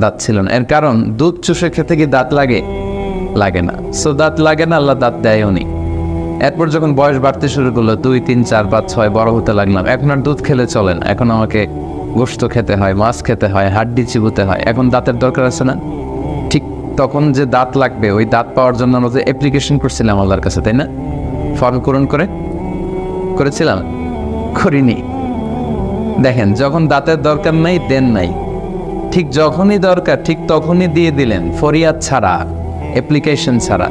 দাঁত ছিল না। এর কারণ দুধ চুষে খেতে কি দাঁত লাগে? লাগে না। সো দাঁত লাগে না, আল্লাহ দাঁত দেয়ও নি। এরপর যখন বয়স বাড়তে শুরু করলো, 2, 3, 4, 5, 6 বড় হতে লাগলাম, এখন আর দুধ খেলে চলে না, এখন আমাকে গোশত খেতে হয়, মাছ খেতে হয়, হাড্ডি চিবুতে হয়, এখন দাঁতের দরকার আছে না? ঠিক তখন যে দাঁত লাগবে, ওই দাঁত পাওয়ার জন্য আমরা অ্যাপ্লিকেশন করছিলাম আল্লাহর কাছে, তাই না? ফর্ম পূরণ করেছিলাম? করিনি। দেখেন, যখন দাঁতের দরকার নাই দেন নাই, ঠিক যখনই দরকার ঠিক তখনই দিয়ে দিলেন, ফরিয়াদ ছাড়া, অ্যাপ্লিকেশন ছাড়া।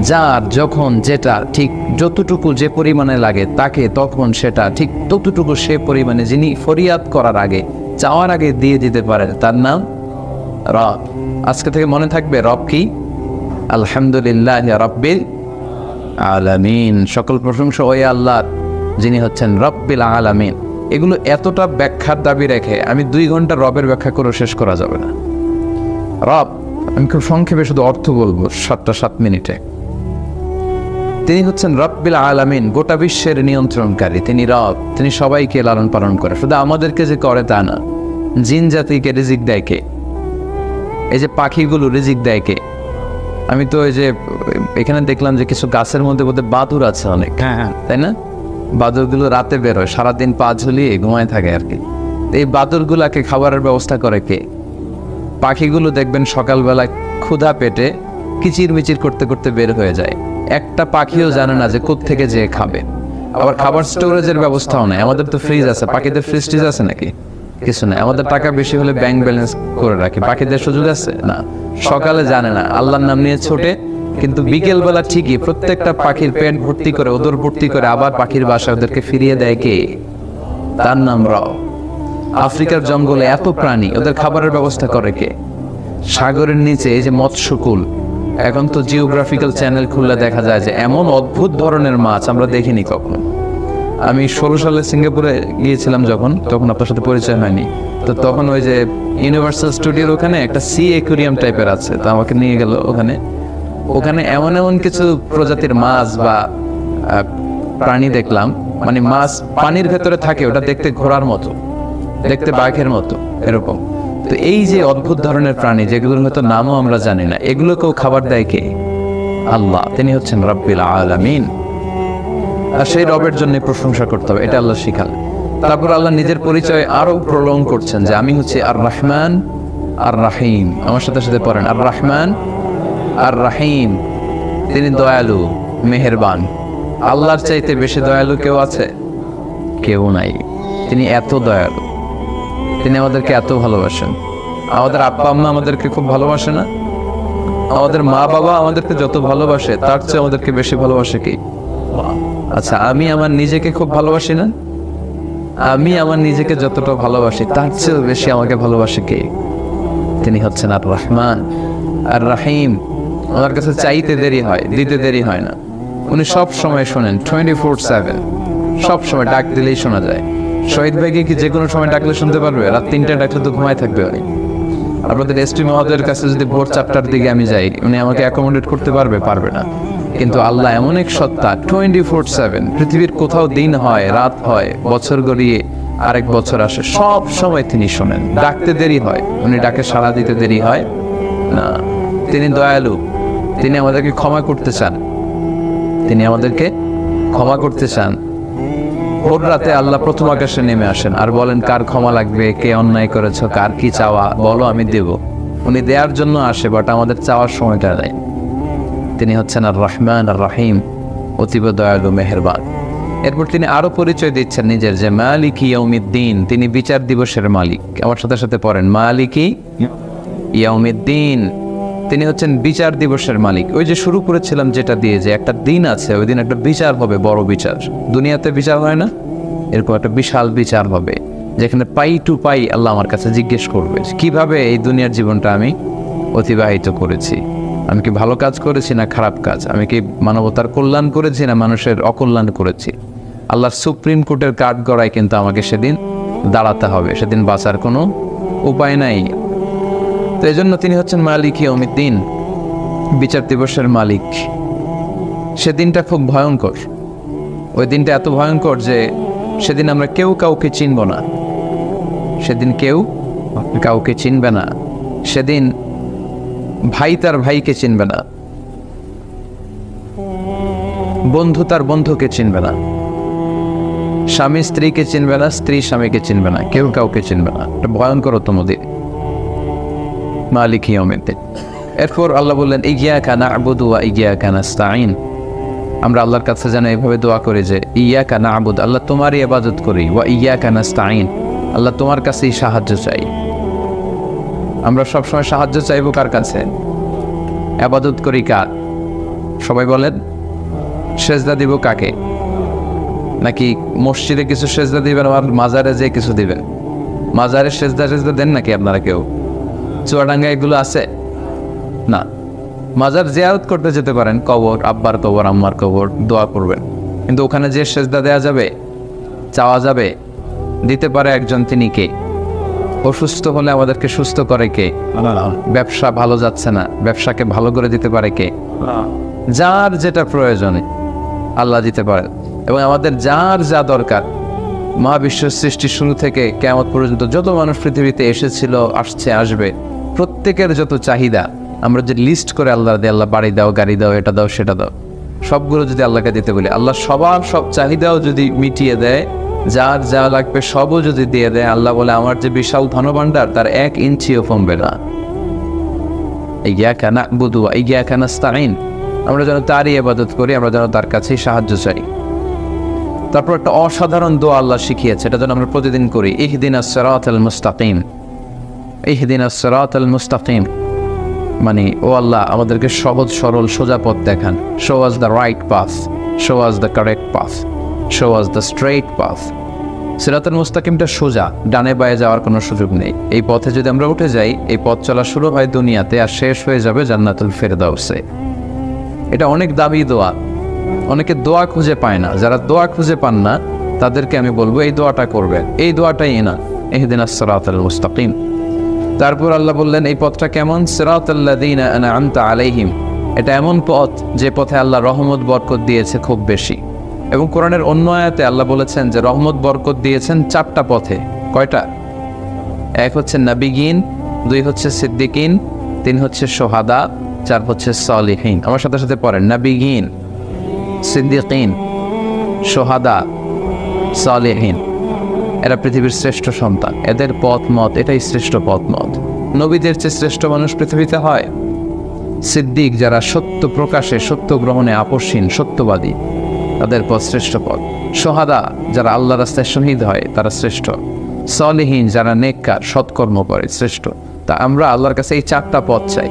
যার যখন যেটা ঠিক যতটুকু যে পরিমাণে লাগে তাকে তখন সেটা ঠিক ততটুকু সে পরিমাণে যিনি ফরিয়াদ করার আগে, চাওয়ার আগে দিয়ে দিতে পারেন, তার নাম রব। আজকে থেকে মনে থাকবে রব কি? আলহামদুলিল্লাহ রাব্বিল আলামিন। সকল প্রশংসা ওই আল্লাহ যিনি হচ্ছেন রব্বিল আলামিন। এগুলো এতটা ব্যাখ্যার দাবি রেখে আমি 2 ঘন্টা রবের ব্যাখ্যা করে শেষ করা যাবে না। রব, আমি খুব সংক্ষেপে শুধু অর্থ বলবো 7 মিনিটে। তিনি হচ্ছেন রব্বিল আলামিন, গোটা বিশ্বের নিয়ন্ত্রণকারী। তিনি রব, তিনি সবাইকে লালন পালন করে। শুধু আমাদেরকে যে করে তা না, জিন জাতিকে রিজিক দেয় কে? এই যে পাখিগুলো রিজিক দেয় কে? আমি তো এই যে এখানে দেখলাম যে কিছু গাছের মধ্যে বোধহয় বাদুর আছে অনেক, তাই না? বাদুরগুলো রাতে বের হয়, সারাদিন পা ঝুলিয়ে ঘুমায় থাকে আর কি। এই বাদুরগুলাকে খাবারের ব্যবস্থা করে কে? পাখিগুলো দেখবেন সকালবেলা ক্ষুধা পেটে কিচির মিচির করতে করতে বের হয়ে যায়, একটা পাখিও জানে না যে কোত্থেকে যে খাবে। আবার খাবার স্টোরেজের ব্যবস্থাও নেই। আমাদের তো ফ্রিজ আছে, পাখিদের ফ্রিজ টিজ আছে নাকি? কিছু নাই। আমাদের টাকা বেশি হলে ব্যাংক ব্যালেন্স করে রাখি, পাখিদের সুযোগ আছে না। সকালে জানে না, আল্লাহর নাম নিয়ে ছোটে, কিন্তু বিকেল বেলা ঠিকই প্রত্যেকটা পাখির পেট ভর্তি করে, ওদর ভর্তি করে আবার পাখির বাসায় ওদেরকে ফিরিয়ে দেয় কে? তার নাম রব। আফ্রিকার জঙ্গলে এত প্রাণী, ওদের খাবারের ব্যবস্থা করে কে? সাগরের নিচে এই যে মৎস্যকুল, এখন তো জিওগ্রাফিক্যাল চ্যানেল খুললে দেখা যায় যে এমন অদ্ভুত ধরনের মাছ আমরা দেখিনি কখনো। আমি 16 সালে সিঙ্গাপুরে গিয়েছিলাম যখন, তখন আপনার সাথে পরিচয় হয়নি, তো তখন ওই যে ইউনিভার্সাল স্টুডিওর ওখানে একটা সি অ্যাকুয়ারিয়াম টাইপের আছে, তো আমাকে নিয়ে গেল ওখানে এমন এমন কিছু প্রজাতির মাছ বা প্রাণী দেখলাম, মানে মাছ পানির ভেতরে থাকে, ওটা দেখতে ঘোড়ার মতো, দেখতে বাঘের মতো এরকম। তো এই যে অদ্ভুত ধরনের প্রাণী যেগুলোর হয়তো নামও আমরা জানি না, এগুলোকেও খাবার দেয় কে? আল্লাহ। তিনি হচ্ছেন রব্বিল আলামিন। আর সেই রবের জন্য প্রশংসা করতে হবে, এটা আল্লাহ শিখালেন। তারপর আল্লাহ নিজের পরিচয় আরো প্রলং করছেন যে আমি হচ্ছি আর রহমান আর রাহিম। আমার সাথে সাথে পড়েন, আর রহমান আর রাহিম। তিনি দয়ালু, মেহেরবান। আল্লাহর চাইতে বেশি দয়ালু কেউ আছে? কেউ নাই। তিনি এত দয়ালু, তিনি আমাদেরকে এত ভালোবাসেন। আমাদের আব্বা আম্মা আমাদেরকে খুব ভালোবাসে না? আমাদের মা বাবা আমাদেরকে যত ভালোবাসে তার চেয়ে আমাদেরকে বেশি ভালোবাসে কি? আচ্ছা, আমি আমার নিজেকে খুব ভালোবাসি না? আমি আমার নিজেকে যতটা ভালোবাসি তার চেয়েও বেশি আমাকে ভালোবাসে কে? তিনি হচ্ছেন আর রহমান আর রাহিম। ওনার কাছে চাইতে দেরি হয়, দিতে দেরি হয় না। উনি সব সময় শোনেন, 24/7 সব সময় ডাক দিলেই শোনা যায়। শহীদ ভাইকে কি যে কোনো সময় ডাকলে শুনতে পারবে? রাত 3টায় ডাকলে তো ঘুমায় থাকবে উনি। আপনাদের এসটি মহোদয়ের কাছে যদি ভোর 4টার দিকে আমি যাই, উনি আমাকে অ্যাকোমোডেট করতে পারবে? পারবে না। কিন্তু আল্লাহ এমন এক সত্তা, 24/7। পৃথিবীর কোথাও দিন হয়, রাত হয়, বছর গড়িয়ে আরেক বছর আসে, সব সময় তিনি শোনেন। ডাকতে দেরি হয়, উনি ডাকে সাড়া দিতে দেরি হয় না। তিনি দয়ালু, তিনি আমাদেরকে ক্ষমা করতে চান, তিনি আমাদেরকে ক্ষমা করতে চান। ভোর রাতে আল্লাহ প্রথম আকাশে নেমে আসেন আর বলেন, কার ক্ষমা লাগবে, কে অন্যায় করেছ, কার কি চাওয়া বলো, আমি দেব। উনি দেওয়ার জন্য আসে, বাট আমাদের চাওয়ার সময়টা নেই। তিনি হচ্ছেন আর রহমান আর রাহিম, অতীব দয়ালু, মেহেরবান। এরপর তিনি আরো পরিচয় দিচ্ছেন নিজের, যে মালিকি ইয়াউমিদ্দিন, তিনি বিচার দিবসের মালিক। আমার সাথে সাথে পড়েন, মালিকি ইয়াউমিদ্দিন। তিনি হচ্ছেন বিচার দিবসের মালিক। ওই যে শুরু করেছিলাম যেটা দিয়ে, যে একটা দিন আছে, ওই দিন একটা বিচার হবে, বড় বিচার। দুনিয়াতে বিচার হয় না, এরকম একটা বিশাল বিচার হবে, যেখানে পাই টু পাই আল্লাহ আমার কাছে জিজ্ঞেস করবে, কিভাবে এই দুনিয়ার জীবনটা আমি অতিবাহিত করেছি। আমি কি ভালো কাজ করেছি না খারাপ কাজ? আমি কি মানবতার কল্যাণ করেছি না মানুষের অকল্যাণ করেছি? আল্লাহর সুপ্রিম কোর্টের কাঠ গড়ায় কিন্তু আমাকে সেদিন দাঁড়াতে হবে, সেদিন বাঁচার কোনো উপায় নাই। তো এই জন্য তিনি হচ্ছেন মালিক ইয়াউমিদ্দিন, বিচার দিবসের মালিক। সেদিনটা খুব ভয়ঙ্কর। ওই দিনটা এত ভয়ঙ্কর যে সেদিন আমরা কেউ কাউকে চিনব না। সেদিন কেউ কাউকে চিনবে না। সেদিন ভাই তার ভাইকে চিনবে না, বন্ধু তার বন্ধুকে চিনবে না, স্বামী স্ত্রীকে চিনবে না, স্ত্রী স্বামীকে চিনবে না, কেউ কাউকে চিনবে না। এটা ভয়ঙ্করতম দিন, মালিক ইয়াউমিদ্দিন। এরপর আল্লাহ বললেন, ইয়্যাকা না'বুদু ওয়া ইয়্যাকা নাস্তাঈন। আমরা আল্লাহর কাছে যেন এইভাবে দোয়া করি যে ইয়্যাকা না'বুদ, আল্লাহ তোমারই ইবাদত করি, ওয়া ইয়্যাকা নাস্তাঈন, আল্লাহ তোমার কাছেই সাহায্য চাই। আমরা সবসময় সাহায্য চাইবো কার কাছে? ইবাদত করি কার? সবাই বলেন। সেজদা দিব কাকে? নাকি মসজিদে কিছু সেজদা দিবেন আর মাজারে যে কিছু দিবেন? মাজারে সেজদা দেন নাকি আপনারা কেউ? চুয়াডাঙ্গা এগুলো আছে না। মাজার জিয়ারত করতে যেতে পারেন, কবর, আব্বার কবর, আম্মার কবর, দোয়া করবেন। কিন্তু ওখানে যে সেজদা দেওয়া যাবে, চাওয়া যাবে, দিতে পারে একজন, তিনি কে? অসুস্থ হলে আমাদেরকে সুস্থ করে কে? ব্যবসা ভালো যাচ্ছে না, ব্যবসাকে ভালো করে দিতে পারে কে? যার যেটা প্রয়োজনে আল্লাহ দিতে পারে। এবং আমাদের যার যা দরকার, মহাবিশ্ব সৃষ্টির শুরু থেকে কিয়ামত পর্যন্ত যত মানুষ পৃথিবীতে এসেছিল, আসছে, আসবে, প্রত্যেকের যত চাহিদা আমরা যে লিস্ট করে আল্লাহ দিয়ে, আল্লাহ বাড়ি দাও, গাড়ি দাও, এটা দাও, সেটা দাও, সবগুলো যদি আল্লাহকে দিতে বলি, আল্লাহ সবার সব চাহিদাও যদি মিটিয়ে দেয়, যার যা লাগবে সবও যদি দিয়ে দেয়, আল্লাহ বলে আমার যে বিশাল ধনভাণ্ডার তার 1 ইঞ্চিও কমবে না। ইয়্যাকা না'বুদু ওয়া ইয়্যাকা নাস্তাঈন, আমরা যেন তারই ইবাদত করি, আমরা যেন তার কাছেই সাহায্য চাই। তারপর একটা অসাধারণ দোয়া আল্লাহ শিখিয়েছে, এটা যেন আমরা প্রতিদিন করি, ইহদিনাস সিরাতাল মুস্তাকিম। ইহদিনাস সিরাতাল মুস্তাকিম মানে, ও আল্লাহ আমাদেরকে সহজ সরল সোজা পথ দেখান। Show us the right path, show us the correct path, show us the straight path. সিরাতুল মুস্তাকিমটা সোজা, ডানে বায়ে যাওয়ার কোনো সুযোগ নেই। এই পথে যদি আমরা উঠে যাই, এই পথ চলা শুরু হয় দুনিয়াতে আর শেষ হয়ে যাবে জান্নাতুল ফেরদাউসে। এটা অনেক দামি দোয়া, অনেকে দোয়া খুঁজে পায় না। যারা দোয়া খুঁজে পান না তাদেরকে আমি বলবো এই দোয়াটা করবেন, এই দোয়াটাই না, ইহদিনাস সিরাতাল মুস্তাকিম। তারপর আল্লাহ বললেন এই পথটা কেমন? সিরাতাল্লাযীনা আন'আমতা আলাইহিম, এটা এমন পথ যে পথে আল্লাহ রহমত বরকত দিয়েছে খুব বেশি। এবং কোরআনের অন্য আয়াতে আল্লাহ বলেছেন যে রহমত বরকত দিয়েছেন 4টা পথে। কয়টা? এক হচ্ছে নাবিগিন, দুই হচ্ছে সিদ্দিকিন, তিন হচ্ছে সোহাদা, চার হচ্ছে সলিহিন। আমার সাথে সাথে পড়েন, নাবিগিন, সিদ্দিকিন, সোহাদা, সলিহিন। এরা পৃথিবীর শ্রেষ্ঠ সন্তান, এদের পথ মত এটাই শ্রেষ্ঠ পথ মত। নবীদের চেয়ে শ্রেষ্ঠ মানুষ পৃথিবীতে হয়? সিদ্দিক, যারা সত্য প্রকাশে সত্য গ্রহণে আপসহীন, সত্যবাদী, তাদের পথ শ্রেষ্ঠ পথ। সোহাদা, যারা আল্লাহ রাস্তায় শহীদ হয়, তারা শ্রেষ্ঠ। সলিহীন, যারা নেককার সৎকর্ম করে, শ্রেষ্ঠ। তা আমরা আল্লাহর কাছে এই চারটা পথ চাই,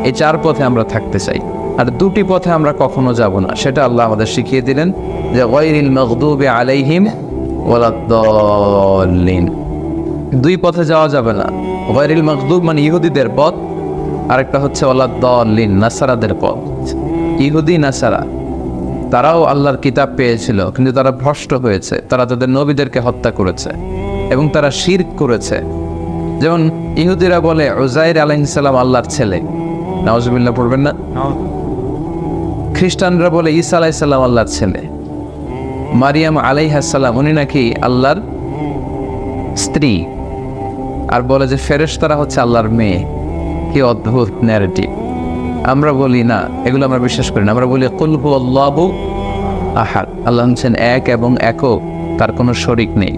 এই চার পথে আমরা থাকতে চাই। আর দুটি পথে আমরা কখনো যাব না, সেটা আল্লাহ আমাদের শিখিয়ে দিলেন যে গায়রিল মাগদুবি আলাইহিম ওয়ালাদ-দাল্লিন। দুই পথে যাওয়া যাবে না। গায়রিল মাগদুব মানে ইহুদিদের পথ, আরেকটা হচ্ছে ওয়ালাদ-দাল্লিন, নাসারাদের পথ। ইহুদি নাসারা তারাও আল্লাহর কিতাব পেয়েছিল, কিন্তু তারা ভ্রষ্ট হয়েছে, তারা তাদের নবীদেরকে হত্যা করেছে এবং তারা শিরক করেছে। যেমন ইহুদিরা বলে উযাইর আলাইহিস সালাম আল্লাহর ছেলে, নাউজুবিল্লাহ পড়বেন না? খ্রিস্টানরা বলে ঈসা আলাইহিস সালাম আল্লাহর ছেলে, মারিয়াম আলাইহাস সালাম উনি নাকি আল্লাহর স্ত্রী, আর বলে যে ফেরেশতারা হচ্ছে আল্লাহর মেয়ে। কি অদ্ভুত ন্যারেটিভ! আমরা বলি না, এগুলো আমরা বিশ্বাস করি না। আমরা বলি কুল হুয়াল্লাহু আহাদ, আল্লাহ হচ্ছেন এক এবং একক, তার কোনো শরিক নেই।